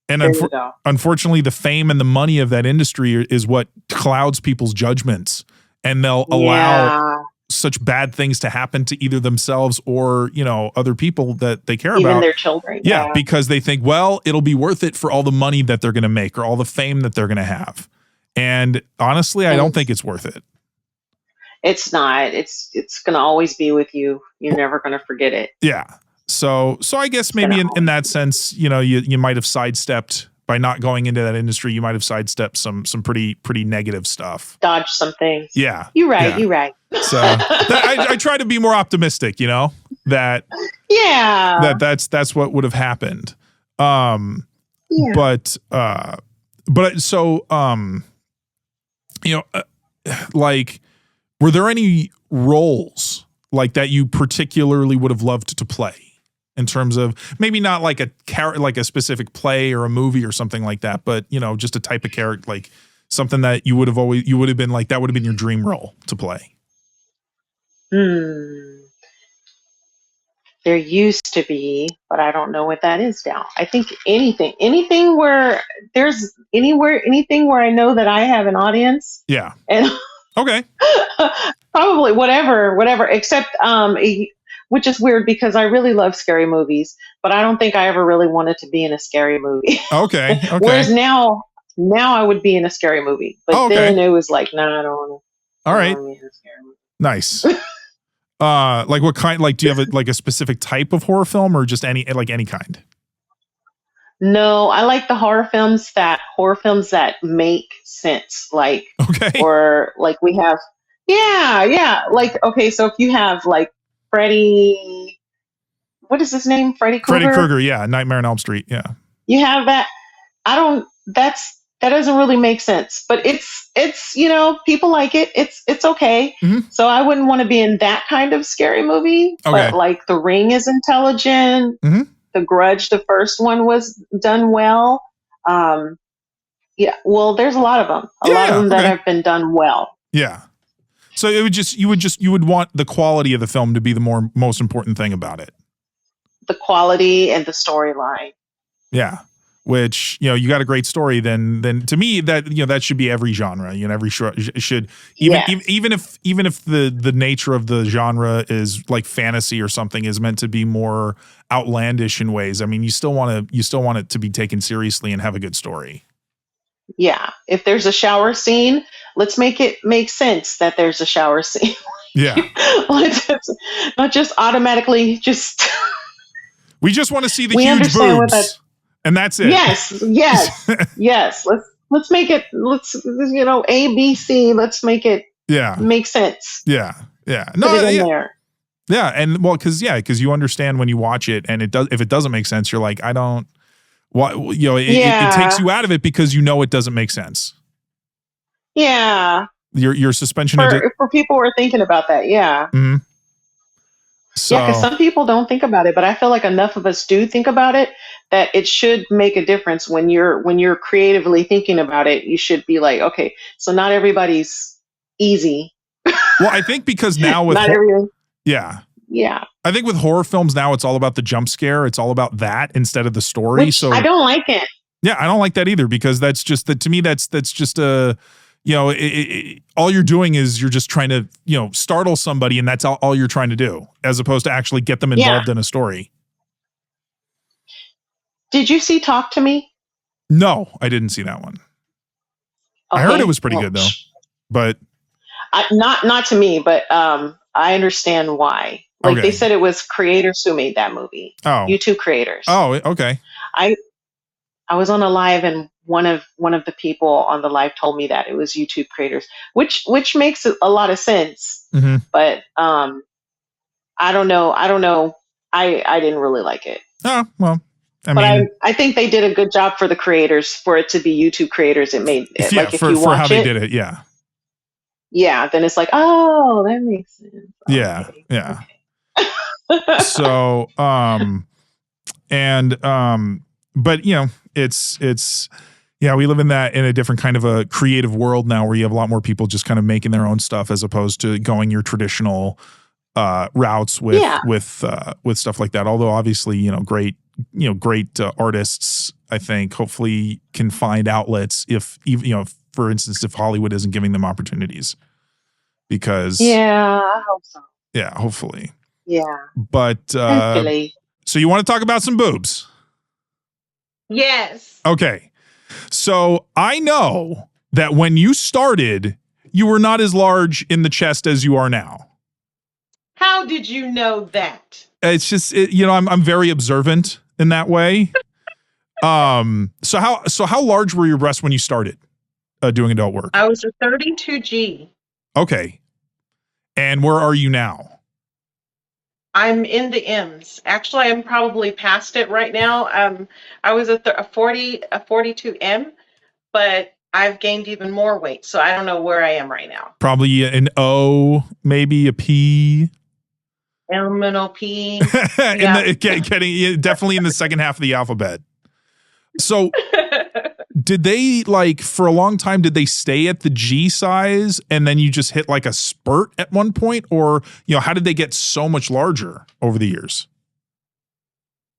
And unfortunately, the fame and the money of that industry is what clouds people's judgments, and they'll allow such bad things to happen to either themselves or, other people that they care about. Even their children. Yeah, because they think, well, it'll be worth it for all the money that they're going to make or all the fame that they're going to have. And honestly, I don't think it's worth it. It's not. It's going to always be with you. You're never going to forget it. Yeah. So I guess maybe in that sense, you might have sidestepped by not going into that industry, you might have sidestepped some pretty negative stuff. Dodge some things. Yeah. You're right. Yeah. You're right. So I try to be more optimistic, that that's what would have happened. But so, like, were there any roles like that you particularly would have loved to play in terms of maybe not like like a specific play or a movie or something like that, but just a type of character, like something that you would have been like, that would have been your dream role to play? There used to be, but I don't know what that is now. I think anything where anything where I know that I have an audience. Yeah. And okay. Probably whatever, except, which is weird because I really love scary movies, but I don't think I ever really wanted to be in a scary movie. Okay. Whereas now I would be in a scary movie, but then it was like, no, I don't want to. All right. Nice. Like what kind, like, do you have a specific type of horror film or just any kind? No, I like the horror films that make sense. Like, or like we have, yeah. Like, okay. So if you have like Freddy, what is his name? Freddy Krueger? Freddy Krueger. Yeah. Nightmare on Elm Street. Yeah. You have that. That doesn't really make sense, but it's people like it. It's okay. Mm-hmm. So I wouldn't want to be in that kind of scary movie. Okay. But like The Ring is intelligent. Mm-hmm. The Grudge, the first one, was done well. Yeah. Well, there's a lot of them. A lot of them that have been done well. Yeah. So you would want the quality of the film to be the most important thing about it. The quality and the storyline. Yeah. Which, you got a great story, then to me that should be every genre. Every should, even if the nature of the genre is like fantasy or something, is meant to be more outlandish in ways. I mean, you still want it to be taken seriously and have a good story. Yeah. If there's a shower scene, let's make it make sense that there's a shower scene. Yeah. Not just automatically just. We just want to see the huge boobs. And that's it. Yes. Let's make it. A, B, C. Let's make it. Yeah. Make sense. Yeah. No. Put it in there. Yeah, and because you understand when you watch it, and if it doesn't make sense, you're like, I don't. What it takes you out of it because it doesn't make sense. Yeah. Your suspension for people who are thinking about that. Yeah. Mm-hmm. So, yeah, because some people don't think about it, but I feel like enough of us do think about it that it should make a difference when you're creatively thinking about it. You should be like, okay, so not everybody's easy. Well, I think because now with not everything. Yeah. I think with horror films now, it's all about the jump scare. It's all about that instead of the story. Which so I don't like it. Yeah, I don't like that either, because that's just that to me. That's just a. All you're doing is you're just trying to, startle somebody, and that's all you're trying to do, as opposed to actually get them involved in a story. Did you see Talk to Me? No, I didn't see that one. Okay. I heard it was pretty good though, but not to me, but I understand why. Like they said, it was creators who made that movie. Oh, YouTube creators. Oh, okay. I was on a live, and one of the people on the live told me that it was YouTube creators, which makes a lot of sense. Mm-hmm. But I don't know. I didn't really like it. Oh, well, I think they did a good job for the creators, for it to be YouTube creators. It made it, if you watch how they did it. Yeah. Yeah. Then it's like, oh, that makes sense. Yeah. Okay. Yeah. So, but it's we live in a different kind of a creative world now, where you have a lot more people just kind of making their own stuff, as opposed to going your traditional routes with stuff like that. Although obviously, great artists, I think, hopefully can find outlets if for instance, if Hollywood isn't giving them opportunities, because I hope so. Yeah, hopefully. Yeah. But hopefully. So you want to talk about some boobs? Yes. Okay. So I know that when you started, you were not as large in the chest as you are now. How did you know that? It's just, I'm very observant in that way. So how large were your breasts when you started doing adult work? I was a 32G. Okay. And where are you now? I'm in the M's. Actually, I'm probably past it right now. I was a 42M, but I've gained even more weight, so I don't know where I am right now. Probably an O, maybe a P. M-N-O-P. Yeah. Getting definitely in the second half of the alphabet. So did they, like, for a long time, did they stay at the G size and then you just hit like a spurt at one point? Or, how did they get so much larger over the years?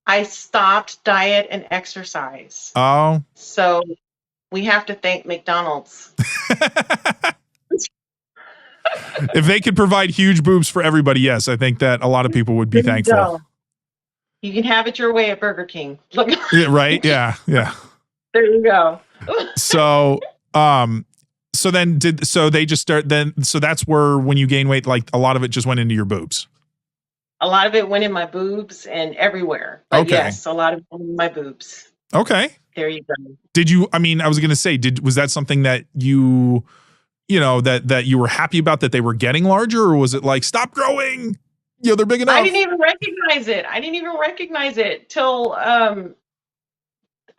I stopped diet and exercise. Oh. So we have to thank McDonald's. If they could provide huge boobs for everybody, yes, I think that a lot of people would be thankful. You can have it your way at Burger King. Look. Yeah, right? Yeah. There you go. So they just start then. So that's where, when you gain weight, like a lot of it just went into your boobs. A lot of it went in my boobs and everywhere. But okay. Yes, a lot of it went in my boobs. Okay. There you go. Did you, I was going to say, was that something that that you were happy about, that they were getting larger, or was it like, stop growing? They're big enough. I didn't even recognize it till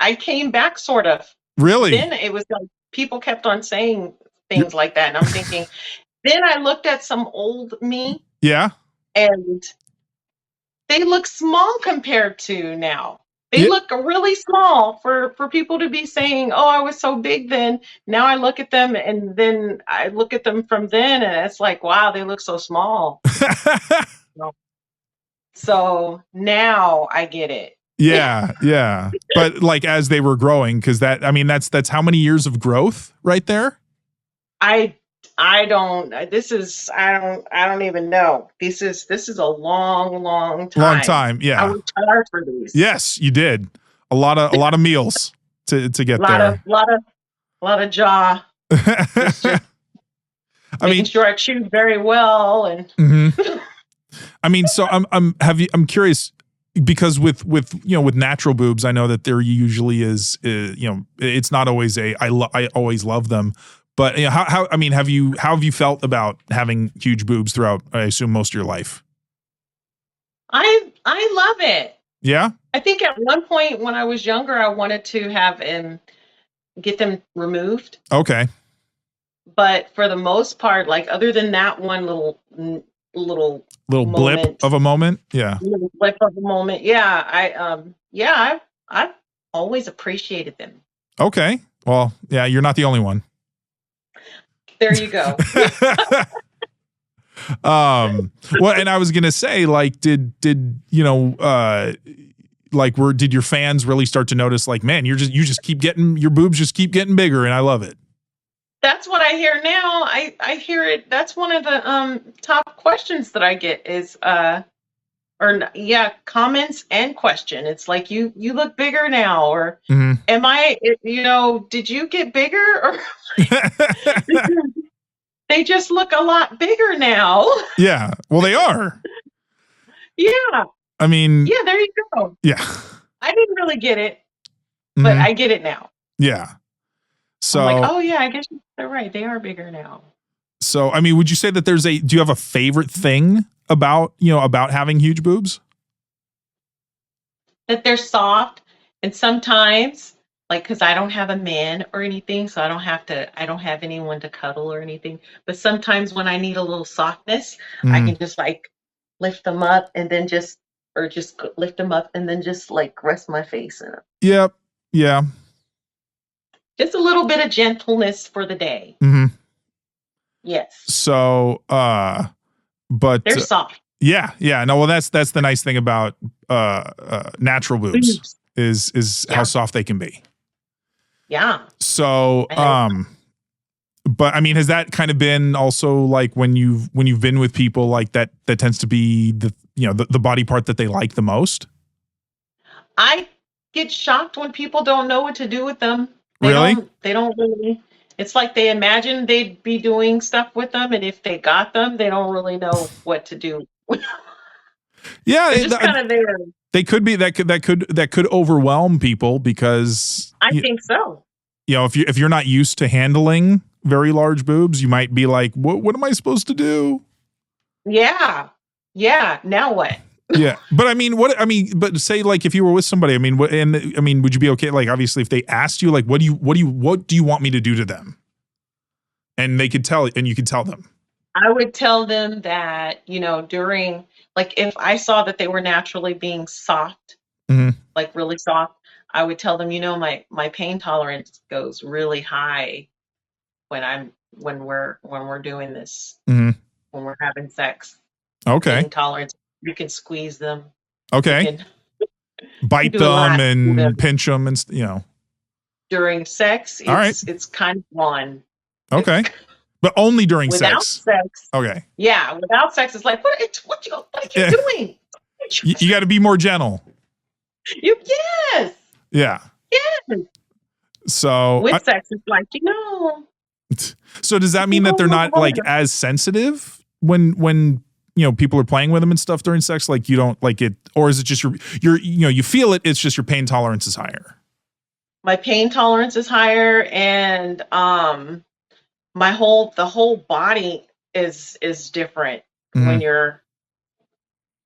I came back, sort of. Really? Then it was like people kept on saying things like that, and I'm thinking. Then I looked at some old me. Yeah. And they look small compared to now. They look really small for people to be saying, "Oh, I was so big then." Now I look at them, and then I look at them from then, and it's like, wow, they look so small. So now I get it. Yeah. But like, as they were growing, because that's how many years of growth right there? I don't even know. This is a long time. Long time, yeah. I worked hard for these. Yes, you did. A lot of meals to get there. A lot of jaw. Making sure I chewed very well and. Mm-hmm. So I'm curious, because with natural boobs, I know that there usually is it's not always I always love them. But how have you felt about having huge boobs throughout, I assume, most of your life? I love it. Yeah. I think at one point when I was younger, I wanted to have get them removed. Okay. But for the most part, like, other than that one little blip of a moment, yeah. Little blip of a moment, yeah. I've always appreciated them. Okay. Well, yeah, you're not the only one. There you go. Well, and I was gonna say, like, did your fans really start to notice, like, man, you just keep getting, your boobs just keep getting bigger, and I love it? That's what I hear now. I hear it. That's one of the top questions that I get is comments and question. It's like, you look bigger now, or am I, did you get bigger, or they just look a lot bigger now. Yeah. Well, they are. Yeah. Yeah, there you go. Yeah. I didn't really get it, but I get it now. Yeah. So I'm like, oh yeah, I guess they're right. They are bigger now. So, would you say that do you have a favorite thing about having huge boobs? That they're soft, and sometimes, like, because I don't have a man or anything, so I don't have anyone to cuddle or anything. But sometimes when I need a little softness, I can just like lift them up and then just lift them up and then just like rest my face in them. Yep. Yeah. Just a little bit of gentleness for the day. Mm-hmm. Yes. So, but they're soft. Yeah. No, well, that's the nice thing about natural boobs is how soft they can be. Yeah. So, but has that kind of been also like when you've been with people like that tends to be the body part that they like the most? I get shocked when people don't know what to do with them. Really? They don't really. It's like they imagine they'd be doing stuff with them, and if they got them, they don't really know what to do. Yeah, They're just kind of there. they could be that could overwhelm people because I think so. you know, if you're not used to handling very large boobs, you might be like, what am I supposed to do? Yeah. Yeah. Now what? Yeah, but I mean, but say like if you were with somebody, I mean, would you be okay? Like, obviously, if they asked you, like, what do you want me to do to them? And they could tell, and you could tell them. I would tell them that, during, like, if I saw that they were naturally being soft, like really soft, I would tell them, my pain tolerance goes really high when we're doing this, when we're having sex. Okay. Pain tolerance. You can squeeze them. Okay. Bite them and pinch them and, During sex, it's kind of one. Okay. But only during without sex. Okay. Yeah, without sex, it's like, what are you doing? You got to be more gentle. Yes. Yeah. Yes. So with sex, it's like, So does that mean that they're not like as sensitive when people are playing with them and stuff during sex? Like you don't like it, or is it just you feel it? It's just your pain tolerance is higher. My pain tolerance is higher, and the whole body is different when you're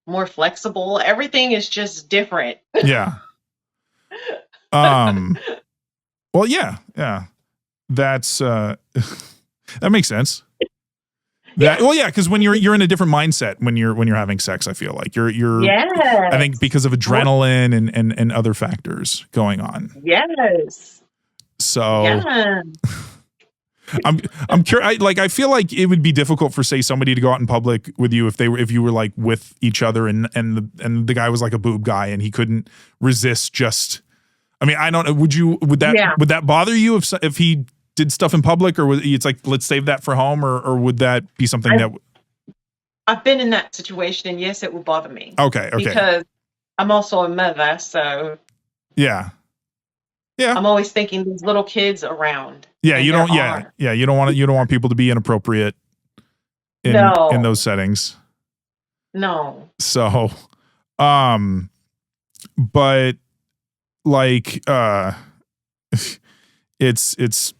more flexible. Everything is just different. Yeah. Well, yeah. That's that makes sense. Because when you're in a different mindset when you're having sex, I feel like you're I think because of adrenaline and other factors going on. Yes. So yeah. I'm curious. I feel like it would be difficult for, say, somebody to go out in public with you if you were like with each other and the guy was like a boob guy and he couldn't resist just. I mean, I don't know. Would that bother you if he did stuff in public, or it's like, let's save that for home, or would that be something I've been in that situation, and yes, it would bother me. Okay. Because I'm also a mother, so yeah. I'm always thinking these little kids around. Yeah, you don't. Yeah, you don't want people to be inappropriate in those settings. No. So, but like, it's.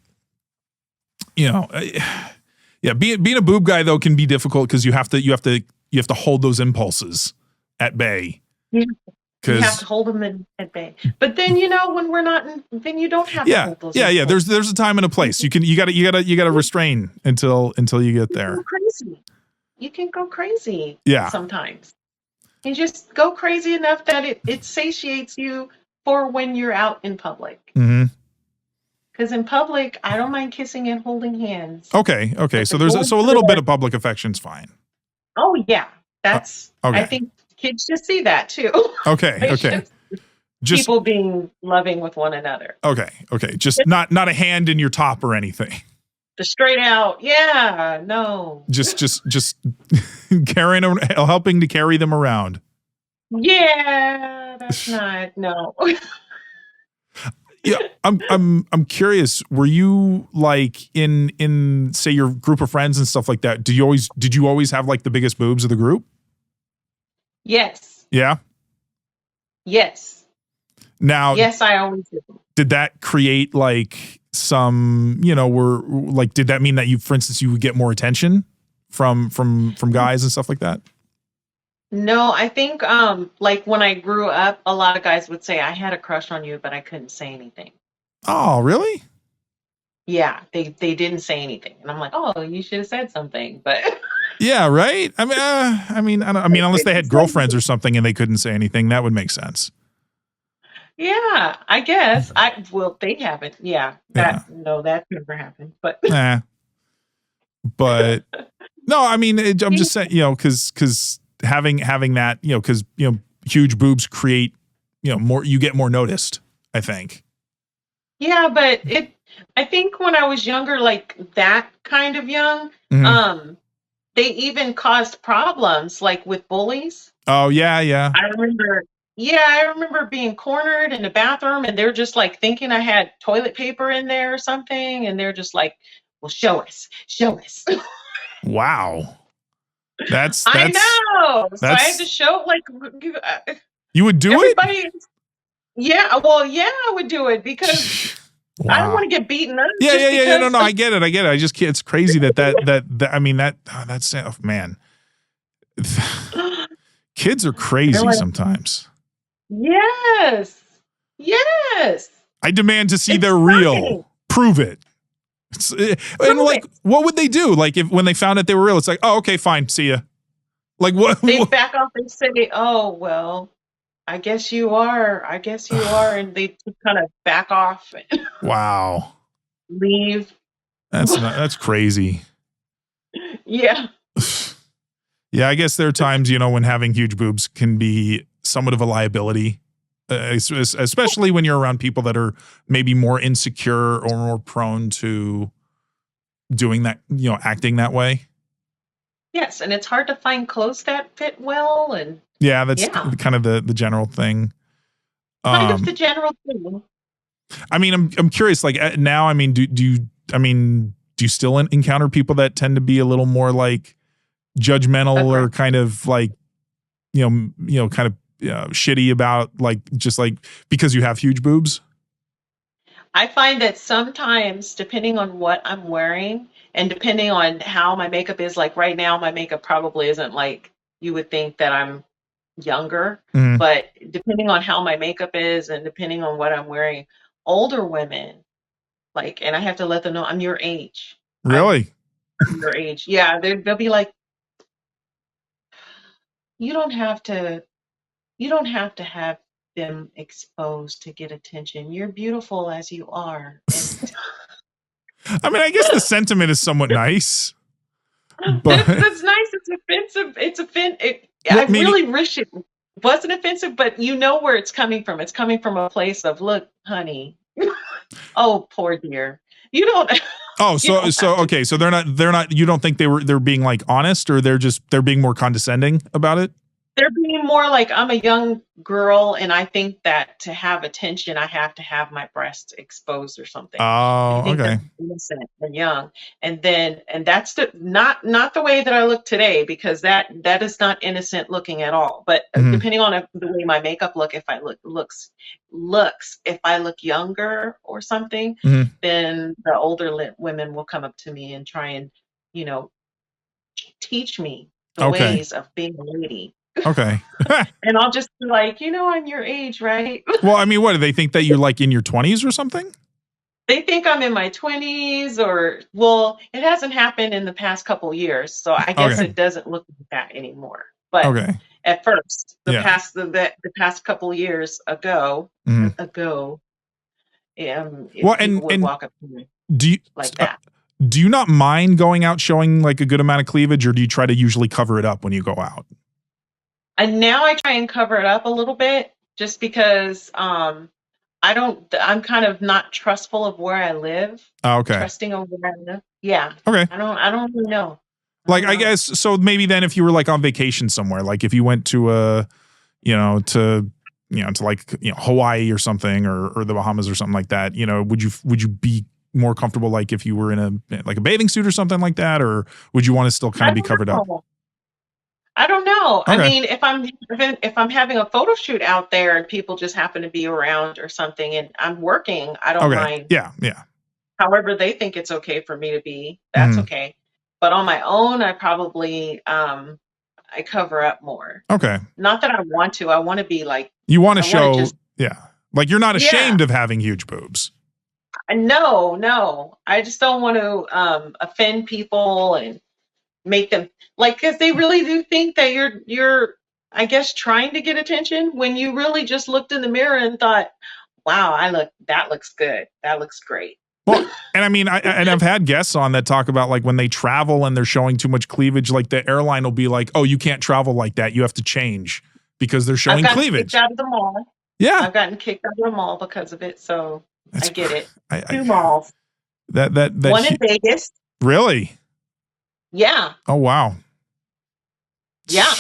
Being a boob guy though can be difficult because you have to hold those impulses at bay. Yeah, you have to hold them at bay. But then when we're not, then you don't have to hold those. Yeah. There's a time and a place. You gotta restrain until you get there. You can go crazy. Yeah. Sometimes you just go crazy enough that it satiates you for when you're out in public. Mm-hmm. Because in public, I don't mind kissing and holding hands. Okay. So a little bit of public affection's fine. Oh yeah, that's. Okay. I think kids should see that too. Okay. Just people being loving with one another. Okay. Just not a hand in your top or anything. The straight out, yeah, no. Just helping to carry them around. Yeah, that's not no. Yeah, I'm curious. Were you like in say your group of friends and stuff like that? Did you always have like the biggest boobs of the group? Yes. Yeah. Yes. Now. Yes, I always did. Did that create like some? Did that mean that for instance, you would get more attention from guys and stuff like that? No, I think like when I grew up, a lot of guys would say I had a crush on you, but I couldn't say anything. Oh, really? Yeah, they didn't say anything, and I'm like, oh, you should have said something, but. Yeah, right. I mean, unless they had girlfriends or something and they couldn't say anything, that would make sense. Yeah, I guess. They haven't. Yeah, no, that never happened. But. But no, I mean, I'm just saying, because. Having that, because huge boobs create, more. You get more noticed, I think. Yeah, but I think when I was younger, like that kind of young, they even caused problems, like with bullies. Oh yeah. I remember being cornered in the bathroom, and they're just like thinking I had toilet paper in there or something, and they're just like, "Well, show us." Wow. I know. So I had to show you would do everybody. Yeah, well, yeah, I would do it because Wow. I don't want to get beaten up. Yeah. No, I get it. I just can't. It's crazy that I mean that's oh, man. Kids are crazy sometimes. Yes. I demand to see they're real. Prove it. And like, what would they do? Like, if when they found out they were real, it's like, oh, okay, fine, see ya. Like, what? They back off and say, oh, well, I guess you are, and they kind of back off. Wow. Leave. That's crazy. Yeah. Yeah, I guess there are times, when having huge boobs can be somewhat of a liability, especially when you're around people that are maybe more insecure or more prone to doing that, acting that way. Yes, and it's hard to find clothes that fit well, and yeah, that's kind of the general thing. Kind of the general thing. I mean, I'm curious. Like now, I mean, do you still encounter people that tend to be a little more like judgmental or kind of like, kind of shitty about just because you have huge boobs? I find that sometimes, depending on what I'm wearing and depending on how my makeup is, like right now, my makeup probably isn't like you would think that I'm younger, but depending on how my makeup is and depending on what I'm wearing, older women, and I have to let them know I'm your age. Really? I'm your age. Yeah, they'll be like, you don't have to have them exposed to get attention. You're beautiful as you are. I mean, I guess the sentiment is somewhat nice. But that's nice. It's offensive. It's offensive. I really wish it wasn't offensive, but you know where it's coming from. It's coming from a place of, look, honey. Oh, poor dear. You don't. Oh, okay. So they're not. You don't think they're being like honest, or they're being more condescending about it? They're being more like, I'm a young girl, and I think that to have attention, I have to have my breasts exposed or something. Oh, okay. Innocent and young, and that's not the way that I look today, because that is not innocent looking at all. But depending on the way my makeup if I look younger or something, then the older women will come up to me and try and teach me the ways of being a lady. Okay. And I'll just be like, I'm your age, right? Well, I mean, what do they think that you're like in your 20s or something? They think I'm in my 20s, well, it hasn't happened in the past couple years, so I guess it doesn't look like that anymore. But at first, the past couple years ago, people would walk up to me like that. Do you not mind going out showing like a good amount of cleavage, or do you try to usually cover it up when you go out? And now I try and cover it up a little bit, just because I'm kind of not trustful of where I live. Oh, okay. Trusting of where I live. Yeah. Okay. I don't really know. I guess so. Maybe then, if you were like on vacation somewhere, like if you went to to Hawaii or something, or the Bahamas or something like that, would you be more comfortable like if you were in a bathing suit or something like that, or would you want to still kind of be covered up? I don't know. Okay. I mean, if I'm having a photo shoot out there and people just happen to be around or something and I'm working, I don't mind. Yeah. However they think it's okay for me to be, that's okay. But on my own, I probably I cover up more. Okay. Not that I want to. I want to be like, you want to show, like you're not ashamed of having huge boobs. No. I just don't want to offend people and make them because they really do think that you're I guess trying to get attention when you really just looked in the mirror and thought, wow, that looks good, that looks great. Well, and I mean, I've had guests on that talk about like when they travel and they're showing too much cleavage, like the airline will be like, oh, you can't travel like that, you have to change because they're showing cleavage. Kicked out of the mall. Yeah, I've gotten kicked out of the mall because of it, so I get it. 2 malls. That one in Vegas. Really? Yeah. Oh, wow. Yeah.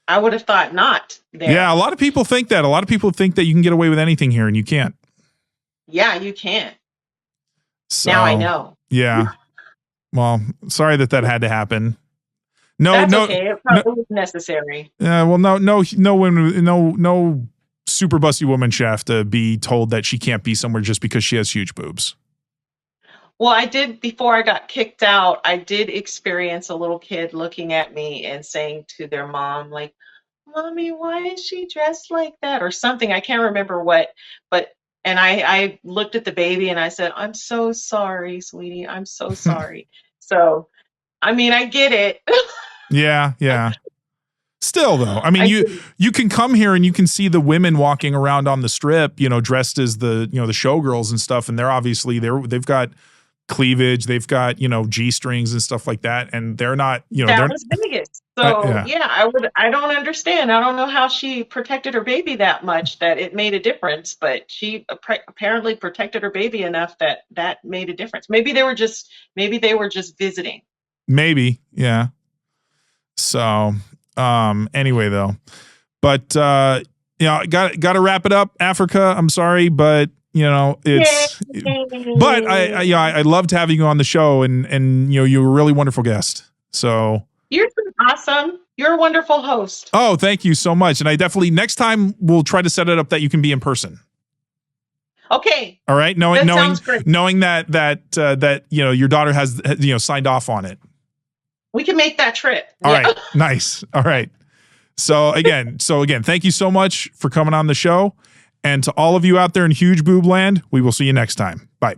I would have thought not there. Yeah, a lot of people think that. A lot of people think that you can get away with anything here, and you can't. Yeah, you can't. So, now I know. Yeah. Well, sorry that had to happen. No, That's no, okay. It no. probably was necessary. Well, no women, no super busty woman should have to be told that she can't be somewhere just because she has huge boobs. Well, I did, before I got kicked out, I did experience a little kid looking at me and saying to their mom, like, "Mommy, why is she dressed like that?" or something. I can't remember what, but and I looked at the baby and I said, "I'm so sorry, sweetie. I'm so sorry." So, I mean, I get it. Yeah. Still though, I mean, I you can come here and you can see the women walking around on the strip, dressed as the showgirls and stuff, and they're obviously they've got cleavage, they've got G-strings and stuff like that, and they're not that was Vegas. So yeah. I don't understand. I don't know how she protected her baby that much that it made a difference, but she apparently protected her baby enough that made a difference. Maybe they were just visiting. Maybe, yeah. So, anyway though, but got to wrap it up, Africa. I'm sorry, but it's Yay. but I loved having you on the show, and you're a really wonderful guest. So You're awesome. You're a wonderful host. Oh, thank you so much. And I definitely next time we'll try to set it up that you can be in person. Okay. All right. Knowing that your daughter has signed off on it. We can make that trip. All right. Nice. All right. So again, thank you so much for coming on the show. And to all of you out there in Huge Boob Land, we will see you next time. Bye.